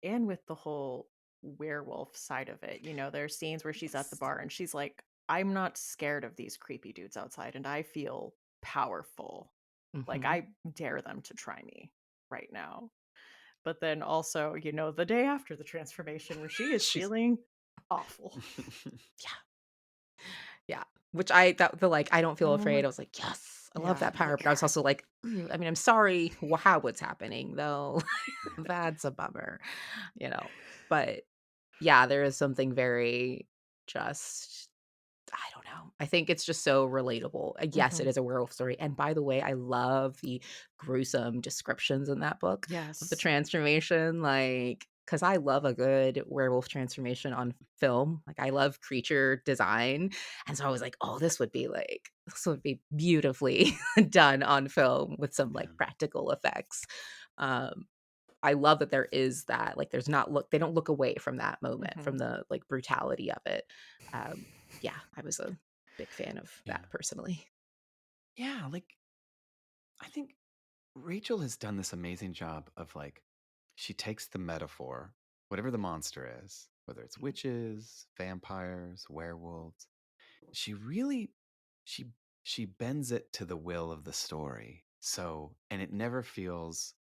And with the whole werewolf side of it, there's scenes where she's at the Yes. bar and she's like, I'm not scared of these creepy dudes outside and I feel powerful. Like Mhm. I dare them to try me right now. But then also, the day after the transformation where she is She's feeling awful. yeah, yeah. Which I don't feel Oh my afraid. I was like, yes, I love yeah, that like power. But I was also like, I mean, I'm sorry how it's happening though. That's a bummer, you know. But yeah, there is something very just I don't know. I think it's just so relatable. Yes, it Mhm. is a werewolf story. And by the way, I love the gruesome descriptions in that book of the Yes. transformation. Like, because I love a good werewolf transformation on film. Like, I love creature design. And so I was like, oh, this would be beautifully done on film with some like Yeah. practical effects. Um, I love that there is that, like, they don't look away from that moment, from Mhm. the, like, brutality of it. Um, yeah, I was a big fan of Yeah. that personally. Yeah, like I think Rachel has done this amazing job of like, she takes the metaphor, whatever the monster is, whether it's witches, vampires, werewolves, she really she she bends it to the will of the story. So, and it never feels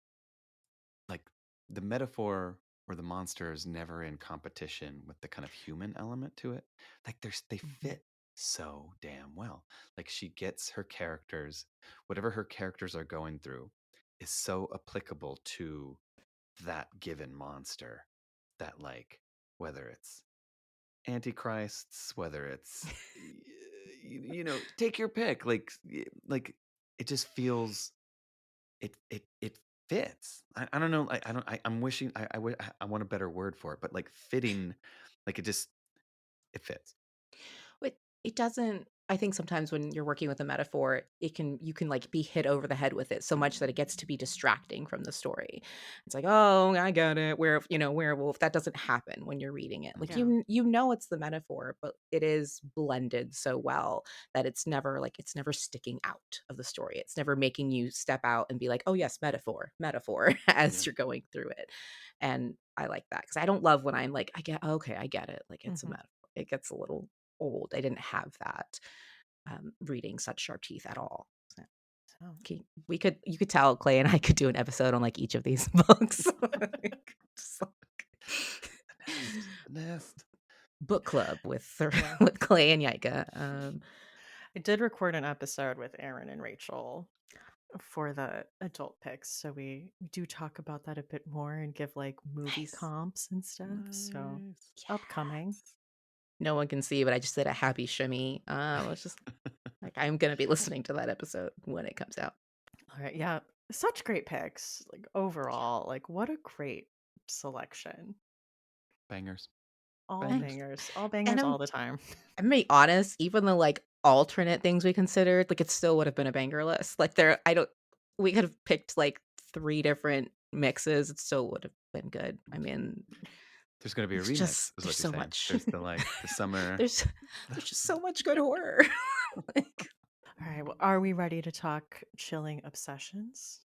like the metaphor or the monster is never in competition with the kind of human element to it. Like they Mhm, fit so damn well. Like she gets her characters, whatever her characters are going through is so applicable to that given monster, that like whether it's antichrists, whether it's take your pick. Like it just feels it fits. I don't know. I don't. I'm wishing I want a better word for it, but like fitting, like it fits. It doesn't. I think sometimes when you're working with a metaphor, you can like be hit over the head with it so much that it gets to be distracting from the story. It's like, "Oh, I get it. Werewolf." That doesn't happen when you're reading it. Like Yeah. you know it's the metaphor, but it is blended so well that it's never sticking out of the story. It's never making you step out and be like, "Oh yes, metaphor, metaphor," as Yeah. you're going through it. And I like that because I don't love when I'm like, I get it. Like it's a Mhm. metaphor. It gets a little old. I didn't have that, reading such sharp teeth at all. So, So you could tell Clay and I could do an episode on, like, each of these books. Like, just The nest. The nest. book club with yeah. with Clay and Yaika. I did record an episode with Aaron and Rachel for the adult picks, so we do talk about that a bit more and give like movie Nice. comps and stuff. So Nice. upcoming. Yes. No one can see, but I just did a happy shimmy. It's just like, I'm gonna be listening to that episode when it comes out. All right, yeah, such great picks. Like overall, like what a great selection. Bangers. Yeah. Bangers. All And bangers, all the time. I'm gonna be honest, even the, like, alternate things we considered, like, it still would have been a banger list. Like, there I don't we could have picked, like, 3 different mixes, it still would have been good. I mean, There's gonna be a it's remix, just is there's what you're so saying. much. There's the summer. There's there's just so much good horror. Like, All right, well, are we ready to talk chilling obsessions?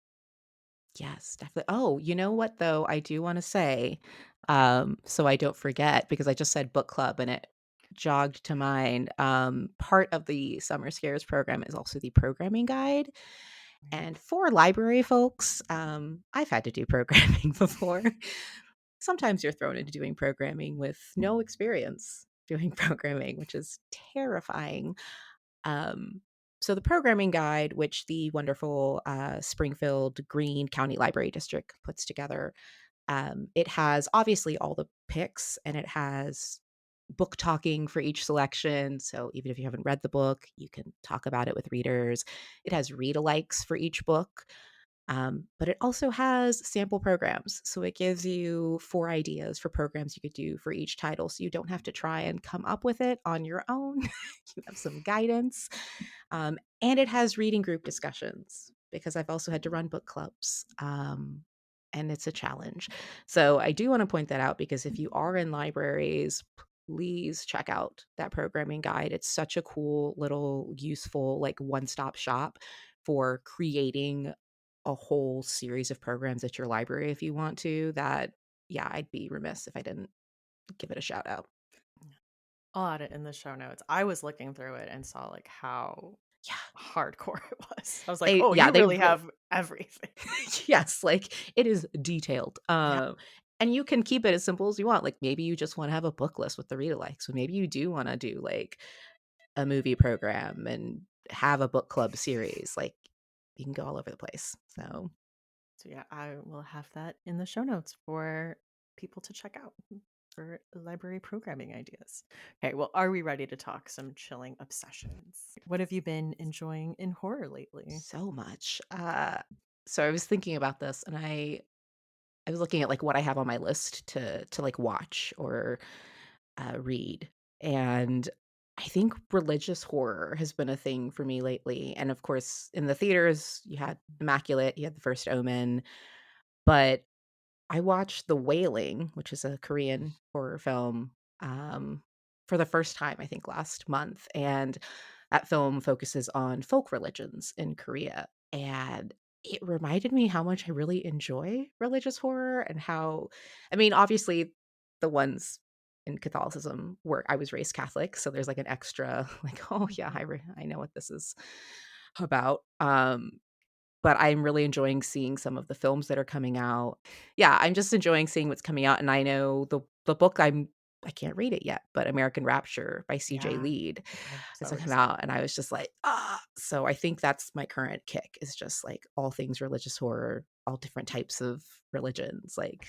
yes, definitely. Oh, you know what, though? I do wanna say, so I don't forget, because I just said book club and it jogged to mind, part of the Summer Scares program is also the programming guide. Right. And for library folks, I've had to do programming before. Sometimes you're thrown into doing programming with no experience doing programming, which is terrifying. Um, so the programming guide, which the wonderful Springfield Green County Library District puts together, it has obviously all the picks and it has book talking for each selection. So even if you haven't read the book, you can talk about it with readers. It has read alikes for each book. But it also has sample programs. So it gives you 4 ideas for programs you could do for each title. So you don't have to try and come up with it on your own. You have some guidance. And it has reading group discussions because I've also had to run book clubs. And it's a challenge. So I do want to point that out because if you are in libraries, please check out that programming guide. It's such a cool little useful like one-stop shop for creating a whole series of programs at your library if you want to. That yeah, I'd be remiss if I didn't give it a shout out. I'll add it in the show notes. I was looking through it and saw like how Yeah. hardcore it was. I was like, They oh, yeah, you they really really have everything. yes, like it is detailed. Yeah. And you can keep it as simple as you want. Like maybe you just want to have a book list with the read alike. So maybe you do want to do like a movie program and have a book club series. Like you can go all over the place. So So yeah, I will have that in the show notes for people to check out for library programming ideas. Okay, well, are we ready to talk some chilling obsessions? What have you been enjoying in horror lately? so much. So I was thinking about this and I was looking at like what I have on my list to like watch or read. And I think religious horror has been a thing for me lately. And of course, in the theaters, you had Immaculate, you had The First Omen, but I watched The Wailing, which is a Korean horror film, um, for the first time, I think last month. And that film focuses on folk religions in Korea. And it reminded me how much I really enjoy religious horror and how, I mean, obviously, the ones in Catholicism where I was raised Catholic. So there's like an extra, like, oh, yeah, Mhm. I know what this is about. But I'm really enjoying seeing some of the films that are coming out. Yeah, I'm just enjoying seeing what's coming out, and I know the book I can't read it yet, but American Rapture by CJ Yeah, Lead I'm has so come excited. out, and I was just like, "Ah!" So I think that's my current kick is just, like, all things religious horror, all different types of religions, like,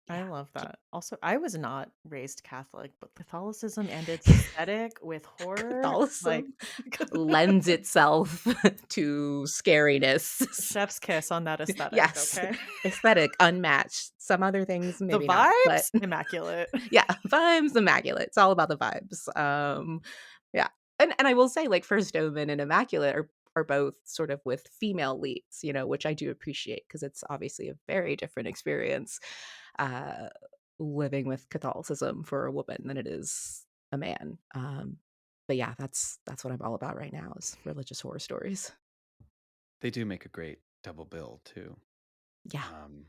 I Yeah. love that. Also, I was not raised Catholic, but Catholicism and its aesthetic with horror, like Catholicism lends itself to scariness. chef's kiss on that aesthetic, Yes, okay? aesthetic unmatched. Some other things The maybe not, but vibes, immaculate. yeah, vibes immaculate. It's all about the vibes. Yeah, and I will say, like, First Omen and Immaculate are both sort of with female leads, which I do appreciate because it's obviously a very different experience, uh, living with Catholicism for a woman than it is a man. But yeah, that's what I'm all about right now is religious horror stories. They do make a great double bill too. Yeah, Um,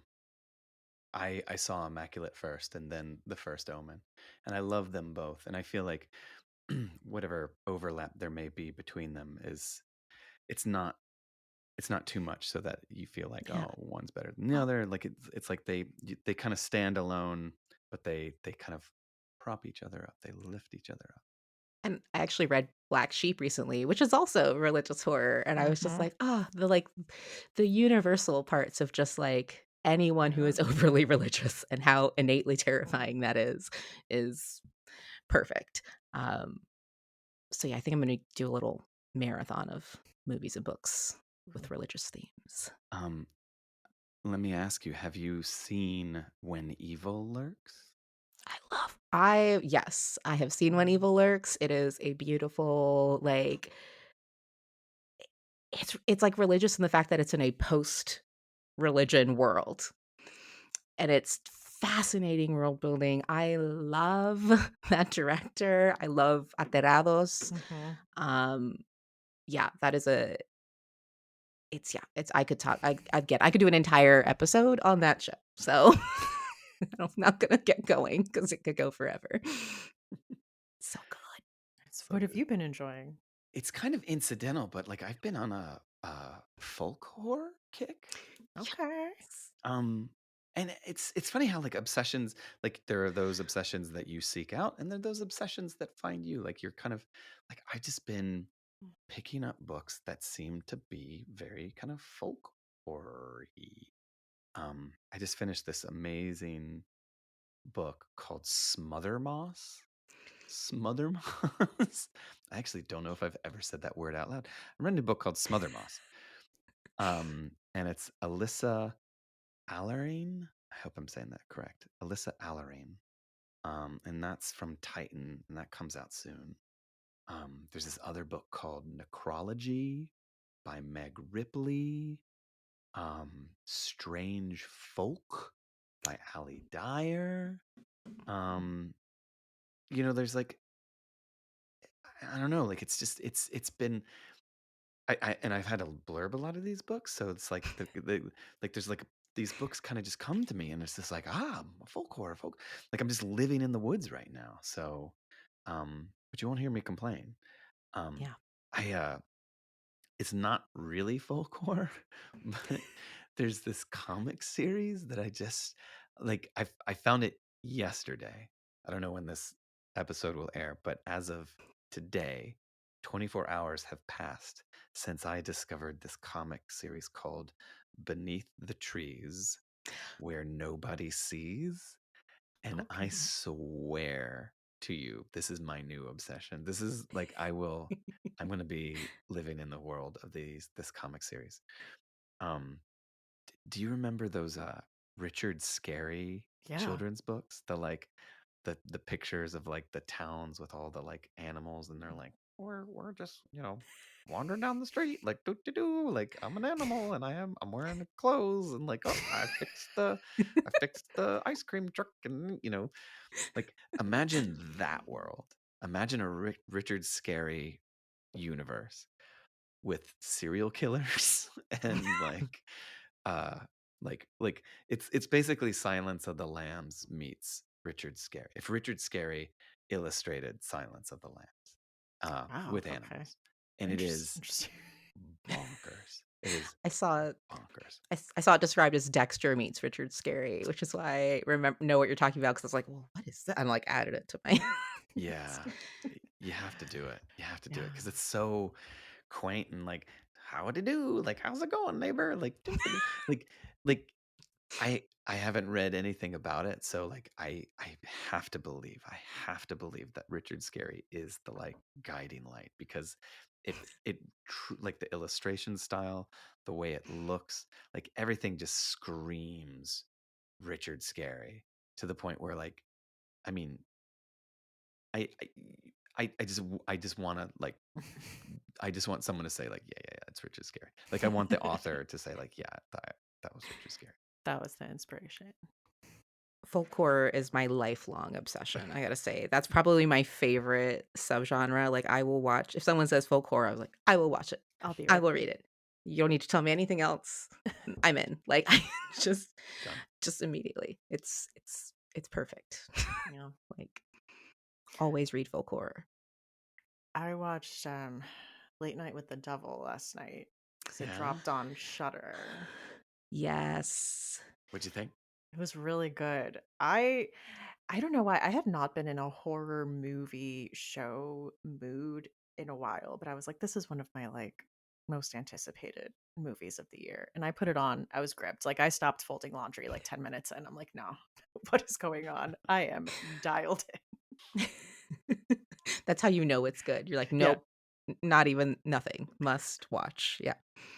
I saw Immaculate first and then The First Omen, and I love them both. And I feel like whatever overlap there may be between them is it's not it's not too much so that you feel like, yeah. oh, one's better than the Well, other. Like it's like they kind of stand alone, but they kind of prop each other up. They lift each other up. and I actually read Black Sheep recently, which is also religious horror, and I was just Mhm. like, "Oh, the universal parts of just, like, anyone who Yeah. is overly religious and how innately terrifying that is perfect." Um, so yeah, I think I'm gonna do a little marathon of movies and books with religious themes. Um, Let me ask you, have you seen When Evil Lurks? I yes, I have seen When Mm. Evil Lurks. It is a beautiful, like it's, like, religious in the fact that it's in a post-religion world. And it's fascinating world building. I love that director. I love Aterados. Mhm. Um, yeah, that is a it's yeah, it's I could talk I could do an entire episode on that show. So I'm not gonna get going because it could go forever. So good. So So what have good. you been enjoying? It's kind of incidental, but like I've been on a folk horror kick. Okay. Yes. Um, and it's funny how like obsessions, like there are those obsessions that you seek out, and there are those obsessions that find you. Like you're kind of like I've just been picking up books that seem to be very kind of folk horror-y. I just finished this amazing book called Smother Moss. Smother Moss. I actually don't know if I've ever said that word out loud. I'm reading a book called Smother Moss. And it's Alyssa Allerine. I hope I'm saying that correct. Alyssa Allerine. And that's from Titan, and that comes out soon. There's this other book called Necrology by Meg Ripley. Strange Folk by Ali Dyer. Um, there's like I don't know, like it's just it's been and I've had to blurb a lot of these books, so it's like the like there's like these books kind of just come to me, and it's just like folk horror, folk. Like I'm just living in the woods right now. So, but you won't hear me complain. Um, Yeah. I It's not really folk horror, but there's this comic series that I just like. I found it yesterday. I don't know when this episode will air, but as of today, 24 hours have passed since I discovered this comic series called Beneath the Trees, Where Nobody Sees. And I Okay. swear to you, this is my new obsession. This is like I'm going to be living in the world of this comic series. Um do you remember those Richard Scarry Yeah. children's books? The like the pictures of like the towns with all the like animals, and they're like we're just, wandering down the street like do do do, like I'm an animal and I'm wearing clothes, and like, oh, I fixed the ice cream truck, and like imagine that world. Imagine a Richard Scarry universe with serial killers and uh it's basically Silence of the Lambs meets Richard Scarry. If Richard Scarry illustrated Silence of the Lambs Wow. with Okay. animals, and it Interesting. is Interesting. bonkers. It is I saw bonkers. I saw it described as Dexter meets Richard Scarry, which is why I remember know what you're talking about because I was like, "Well, what is that?" I'm like, added it to my list. Yeah, you have to do it. You have to do it because Yeah. it's so quaint and like, how would it do? Like, how's it going, neighbor? Like, like I haven't read anything about it, so like I have to believe that Richard Scarry is the like guiding light because like the illustration style, the way it looks, like everything just screams Richard Scarry to the point where like I mean I I I just want to like I just want someone to say like yeah, it's Richard Scarry. Like I want the author to say like yeah, that was Richard Scarry. That was the inspiration. Folk horror is my lifelong obsession, I gotta say. That's probably my favorite subgenre. Like, I will watch if someone says folk horror, I was like, "I will watch it. I'll be I right will there. read it. You don't need to tell me anything else. I'm in." Like, I just Done. just immediately. It's perfect. Yeah. Like, always read folk horror. I watched Late Night with the Devil last night because it Yeah. dropped on Shutter. Yes. What'd you think? It was really good. I don't know why I had not been in a horror movie show mood in a while, but I was like, this is one of my like most anticipated movies of the year. And I put it on. I was gripped. Like I stopped folding laundry like 10 minutes in. I'm like, no, what is going on? I am dialed in. That's how you know it's good. You're like, Yeah. "Nope, not even nothing. Must watch." Yeah.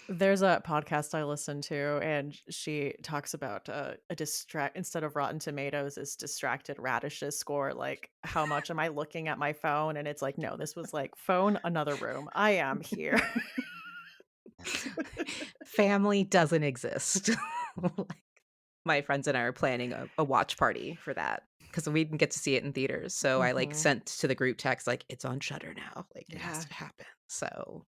There's a podcast I listen to, and she talks about a distract instead of Rotten Tomatoes is distracted radishes score. Like, how much am I looking at my phone? And it's like, no, this was like phone, another room. I am here. Family doesn't exist. Like, my friends and I are planning a watch party for that because we didn't get to see it in theaters. So I like Hmm. sent to the group text like it's on Shutter now. Like it has Yeah. to happen. So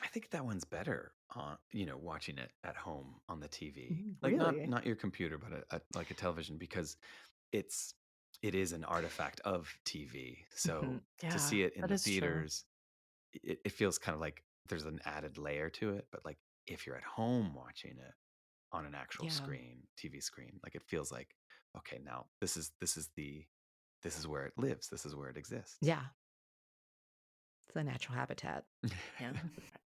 I think that one's better on, watching it at home on the TV. Like Really? not your computer, but like a television because it's it is an artifact of TV. mhm. So to Yeah, see it in that the is true. theaters, it feels kind of like there's an added layer to it. But like if you're at home watching it on an actual Yeah. screen, TV screen, like it feels like, okay, now this is where it lives. This is where it exists. Yeah. It's a natural habitat. Yeah.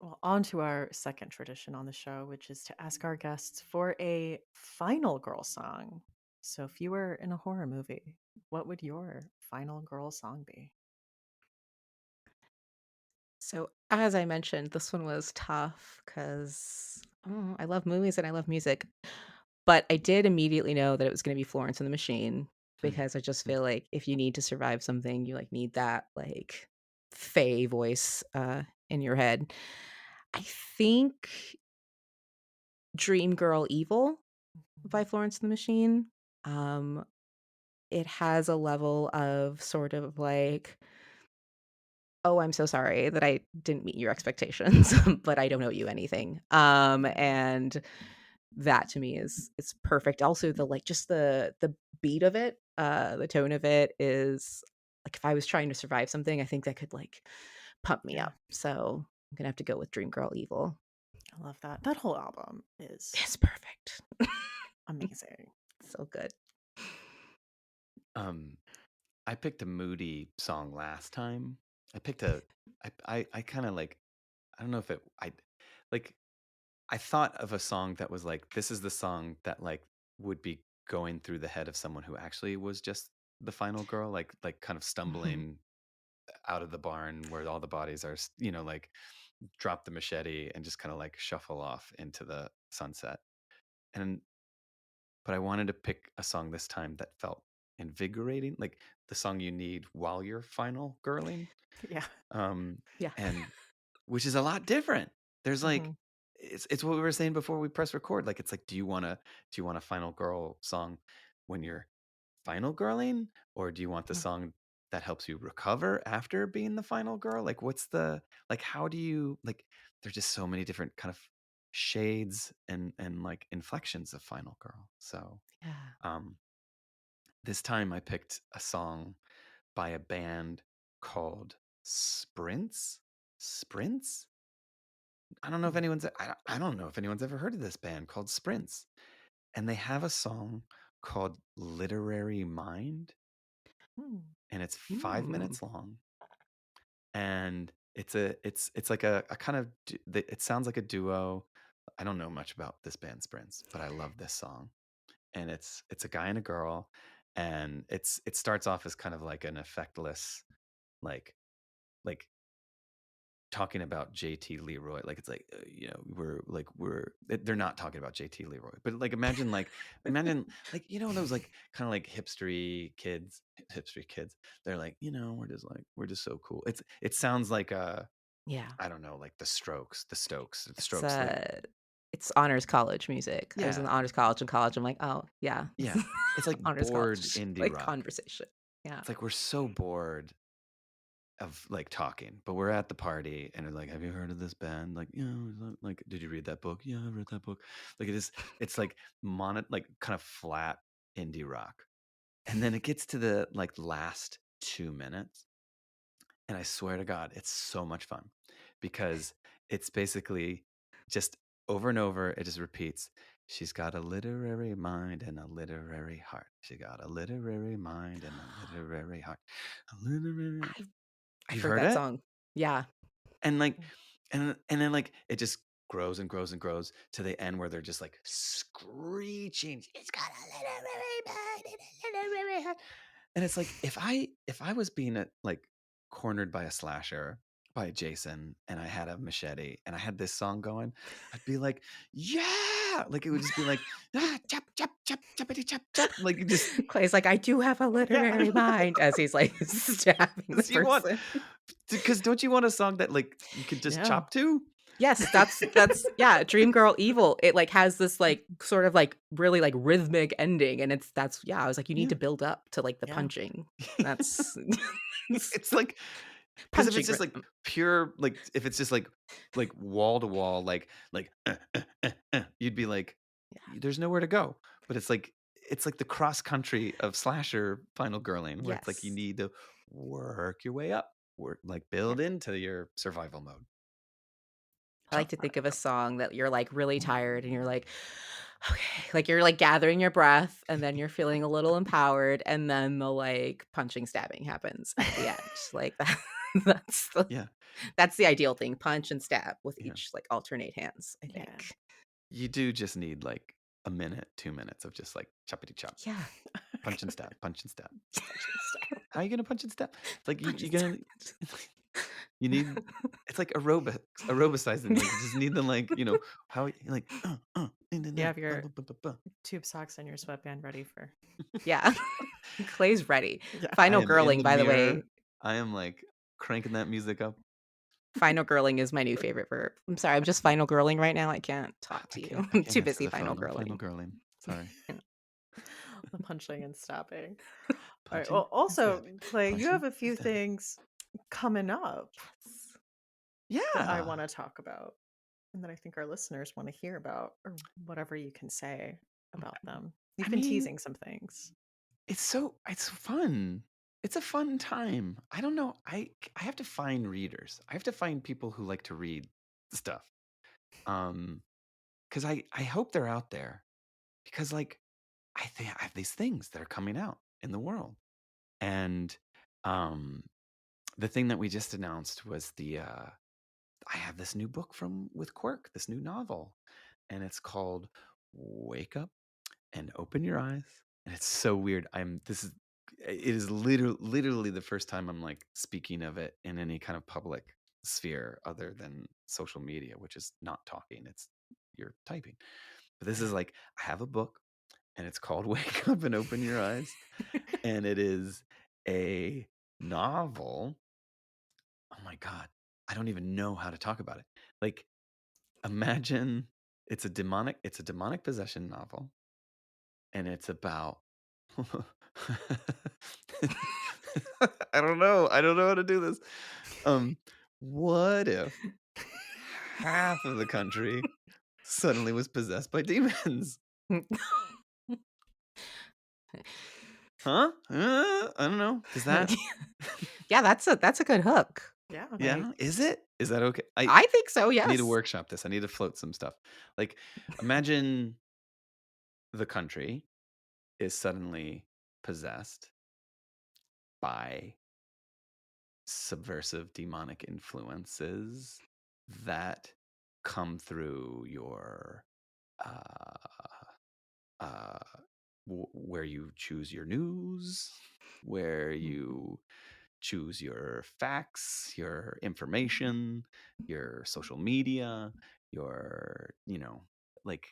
Well, on to our second tradition on the show, which is to ask our guests for a final girl song. So, if you were in a horror movie, what would your final girl song be? So as I mentioned, this one was tough because I love movies and I love music. But I did immediately know that it was gonna be Florence and the Machine because I just feel like if you need to survive something, you, like, need that, like, Faye voice, in your head. I think Dream Girl Evil by Florence and the Machine. Um, it has a level of sort of like, "Oh, I'm so sorry that I didn't meet your expectations, but I don't owe you anything." And that to me is perfect. Also, the like just the beat of it, the tone of it is like if I was trying to survive something, I think that could like pump me Yeah, up. So I'm gonna have to go with Dream Girl Evil. I love that. That whole album is It's perfect. amazing. So good. um, I picked a moody song last time. I picked a I kind of like I don't know if it I like I thought of a song that was like this is the song that like would be going through the head of someone who actually was just the final girl like kind of Mhm. stumbling out of the barn where all the bodies are like drop the machete and just kind of like shuffle off into the sunset. And but I wanted to pick a song this time that felt invigorating, like the song you need while you're final girling. Yeah. Um, Yeah. and which is a lot different. There's Hmm. like it's what we were saying before we press record. Like it's like, do you want a final girl song when you're final girling, or do you want the song that helps you recover after being the final girl? Like what's the like how do you like there's just so many different kind of shades and like inflections of final girl. So Yeah. um this time I picked a song by a band called Sprints. Sprints? I don't know if Hmm. anyone's I don't know if anyone's ever heard of this band called Sprints. And they have a song called Literary Mind, Hmm. and it's 5 Mm. minutes long. And it's like a kind of it sounds like a duo. I don't know much about this band Sprints, but I love this song. and it's a guy and a girl, and it starts off as kind of like an effectless, like like talking about JT Leroy. Like it's like they're not talking about JT Leroy, but like imagine like those like kind of like hipstery kids. They're like, we're just so cool. It sounds like Yeah. I don't know, like the It's, Strokes, like uh it's honors college music. I was in yeah, the honors college in college. I'm like, "Oh, yeah. yeah. It's like Honors bored college, indie like, rock. conversation." Yeah. It's like we're so bored of like talking, but we're at the party and they're like, "Have you heard of this band?" Like, yeah, like, did you read that book? Yeah, I read that book. Like it's like like kind of flat indie rock. And then it gets to the like last 2 minutes. And I swear to God, it's so much fun because it's basically just over and over, it just repeats. She's got a literary mind and a literary heart. She got a literary mind and a literary heart. A literary. I've I've You've heard heard that it? song. Yeah. And like, and then like it just grows and grows and grows to the end where they're just like screeching. It's got a literary mind and a literary heart. And it's like if I was being like cornered by a slasher, by a Jason, and I had a machete and I had this song going, I'd be like, yeah, like it would just be like chop chop chop choppity chop chop, like you just Clay's like, "I do have a yeah, literary mind," as he's, like, stabbing the because you want person. because don't you want a song that like you could just Yeah. chop to? Yes, that's yeah, Dream Girl Evil. It, like, has this, like, sort of, like, really, like, rhythmic ending, and that's yeah, I was like, "You need Yeah. to build up to, like, the Yeah. punching." That's It's like because if punching it's just like rhythm. pure, like if it's just like wall to wall, you'd be like, Yeah. There's nowhere to go." But it's like the cross country of slasher final girling, where it's like you Yes. need to work your way up, work like Yeah. build into your survival mode. I like Chop. to think of a song that you're, like, really tired and you're like, "Okay," like, you're, like, gathering your breath, and then you're feeling a little empowered, and then the, like, punching, stabbing happens at the end. Like, that that's the Yeah, that's the ideal thing, punch and stab with yeah. each, like, alternate hands, I Yeah. think. You do just need like a minute, 2 minutes of just like choppity chop, Yeah. punch and stab, punch and stab. Punch and stab. How are you gonna punch and stab? It's like Punch you and stab. gonna you need it's like aerobicizing. Like you just need the like, how like You have your tube socks and your sweatband ready for. Yeah. Clay's ready. Yeah. I Final am in girling, the by the mirror. way. I am like cranking that music up. Final girling is my new favorite verb. I'm sorry, I'm just final girling right now. I can't talk to you. I I'm can't too answer busy the final phone. I'm final girling. girling. Sorry. The punching and stabbing. All right. Punching Well, and also, stabbing. Clay, you Punching have a and few stabbing. things coming up Yes. that I Yeah. want to talk about and that I think our listeners want to hear about, or whatever you can say about them. I You've been mean, teasing some things. it's fun. It's a fun time. I don't know. I have to find readers. I have to find people who like to read stuff. Um, because I hope they're out there because like I have these things that are coming out in the world. And um the thing that we just announced was I have this new book from with Quirk, this new novel, and it's called Wake Up and Open Your Eyes. And it's so weird. It is literally the first time I'm like speaking of it in any kind of public sphere other than social media, which is not talking, it's you're typing. But this is Yeah. like I have a book and it's called Wake Up and Open Your Eyes, and it is a novel. Oh my god. I don't even know how to talk about it. Like imagine it's a demonic possession novel, and it's about I don't know. I don't know how to do this. Um, what if half of the country suddenly was possessed by demons? Huh? I don't know. Does that Yeah, that's a good hook. Yeah. yeah, is it? Is that okay? I think so, I need to yes. workshop this. I need to float some stuff. Like imagine the country is suddenly possessed by subversive demonic influences that come through your uh, uh, where you choose your news, where you choose your facts, your information, your social media, your, like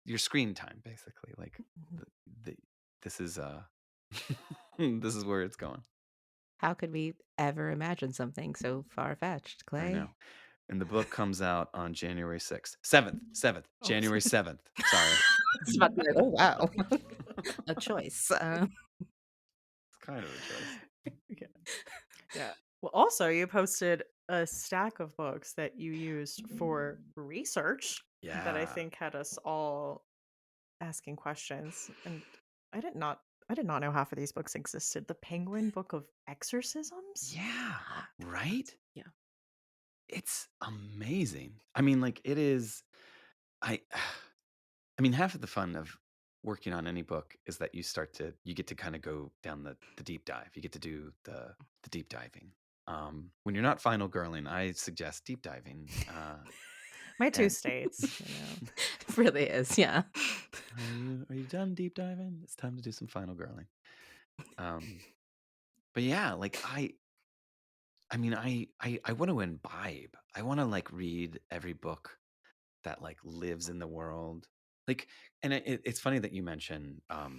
your screen time, basically. Like the, the this is this is where it's going. How could we ever imagine something so far-fetched, I know. Clay? And the book comes out on January 6th. 7th, Oh, January 7th. Sorry. It's about to be like, oh wow, a choice. It's kind of a choice. yeah. Yeah. Well, also, you posted a stack of books that you used for research that I Yeah. think had us all asking questions. And I did not know half of these books existed. The Penguin Book of Exorcisms? Yeah. Ah, Right? yeah. It's amazing. I mean, like it is I I mean, half of the fun of working on any book is that you get to kind of go down the deep dive. You get to do the deep diving. When you're not final girling, I suggest deep diving. My two And states, It really is, yeah. are you done deep diving? It's time to do some final girling. But yeah, like I mean, I want to imbibe. I want to like read every book that like lives in the world. Like, and it's funny that you mention, oh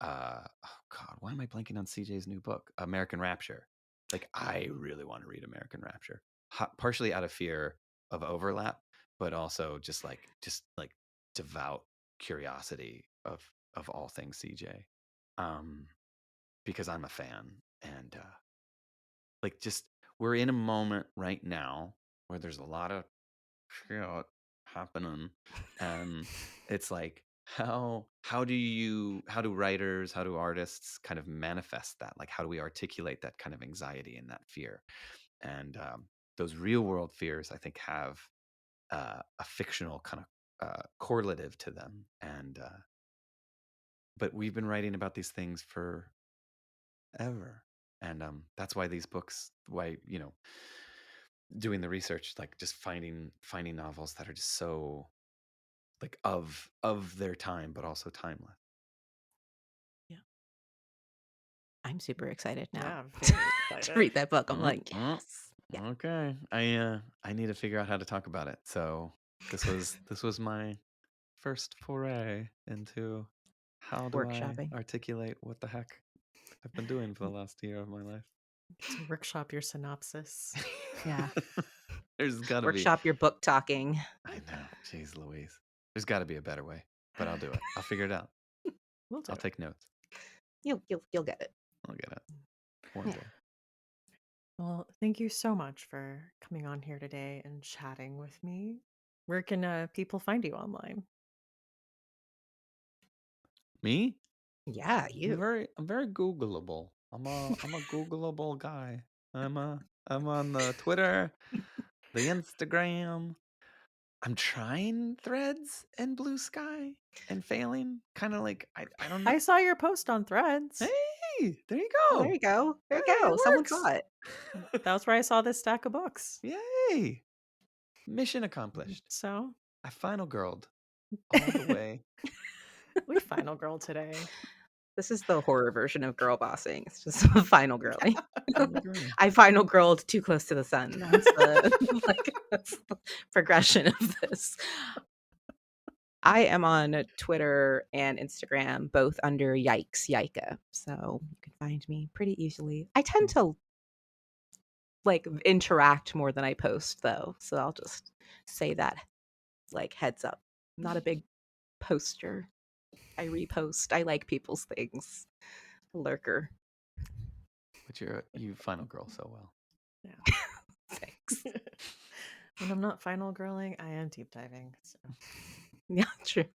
God, why am I blanking on CJ's new book, American Rapture? Like, I really want to read American Rapture, partially out of fear of overlap, but also just like devout curiosity of all things CJ, um, because I'm a fan, and like just we're in a moment right now where there's a lot of shit happening, and it's like how do writers, how do artists kind of manifest that, like how do we articulate that kind of anxiety and that fear, and those real world fears I think have a fictional kind of correlative to them, and but we've been writing about these things forever, and that's why these books, why doing the research, like just finding novels that are just so like of their time, but also timeless. Yeah. I'm super excited now yeah, very to excited. read that book. I'm Mm, like, mm, yes. Yeah. okay, I need to figure out how to talk about it. So this was my first foray into how do I Workshopping. articulate what the heck I've been doing for the last year of my life. Get to workshop your synopsis. Yeah. There's got to be. Workshop your book talking. I know. Jeez Louise. There's got to be a better way, but I'll do it. I'll figure it out. We'll do I'll it. take notes. You'll get it. I'll get it one Yeah. day. Well, thank you so much for coming on here today and chatting with me. Where can people find you online? Me? Yeah, I'm you. very Googleable. I'm a Googleable guy. I'm on the Twitter, the Instagram. I'm trying Threads and Blue Sky and failing. Kind of like I don't know. I saw your post on Threads. Hey, there you Oh, there go. you go. Hey, There you it go. Someone works. saw it. That was where I saw this stack of books. Yay! Mission accomplished. So I final girled all the way. we final girl today. This is the horror version of girl bossing. It's just final girling. Final girling. I final girled too close to the sun. That's the that's the progression of this. I am on Twitter and Instagram, both under Yaika. So you can find me pretty easily. I tend to like interact more than I post though. So I'll just say that like heads up. I'm not a big poster. I repost. I like people's things. Lurker. But you final girl so well. Yeah. Thanks. When I'm not final girling, I am deep diving. So. Yeah, true.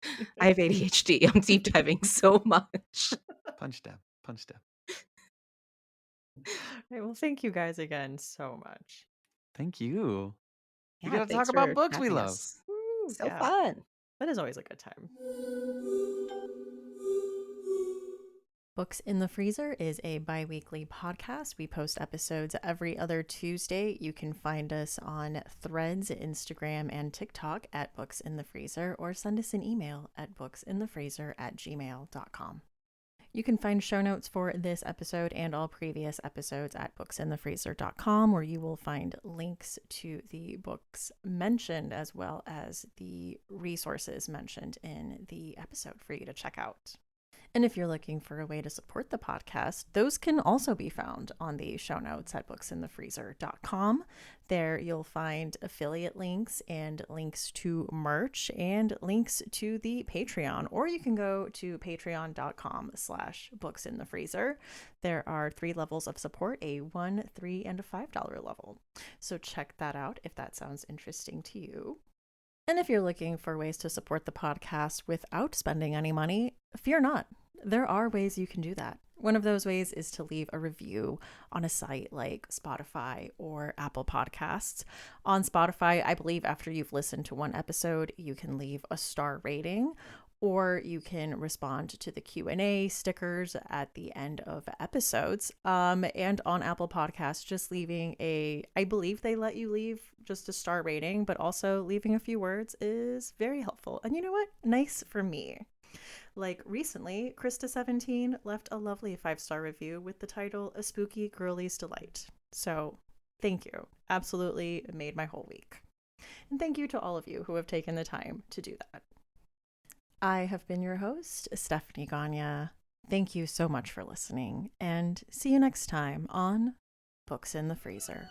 I have ADHD. I'm deep diving so much. Punch dab. Punch dab. Right, well, thank you guys again so much. Thank you. We Yeah, got to talk thanks about for books we having love. us. Woo, So yeah, fun. that is always a good time. Books in the Freezer is a bi-weekly podcast. We post episodes every other Tuesday. You can find us on Threads, Instagram, and TikTok at Books in the Freezer, or send us an email at booksinthefreezer@gmail.com. You can find show notes for this episode and all previous episodes at booksinthefreezer.com, where you will find links to the books mentioned as well as the resources mentioned in the episode for you to check out. And if you're looking for a way to support the podcast, those can also be found on the show notes at booksinthefreezer.com. There you'll find affiliate links and links to merch and links to the Patreon, or you can go to patreon.com/booksinthefreezer. There are 3 levels of support, a $1, $3, and a $5 level. So check that out if that sounds interesting to you. And if you're looking for ways to support the podcast without spending any money, fear not. There are ways you can do that. One of those ways is to leave a review on a site like Spotify or Apple Podcasts. On Spotify, I believe after you've listened to one episode, you can leave a star rating, or you can respond to the Q&A stickers at the end of episodes. And on Apple Podcasts, just leaving I believe they let you leave just a star rating, but also leaving a few words is very helpful. And you know what? Nice for me. Like recently, Krista17 left a lovely 5-star review with the title A Spooky Girlie's Delight. So thank you. Absolutely made my whole week. And thank you to all of you who have taken the time to do that. I have been your host, Stephanie Gagne. Thank you so much for listening, and see you next time on Books in the Freezer.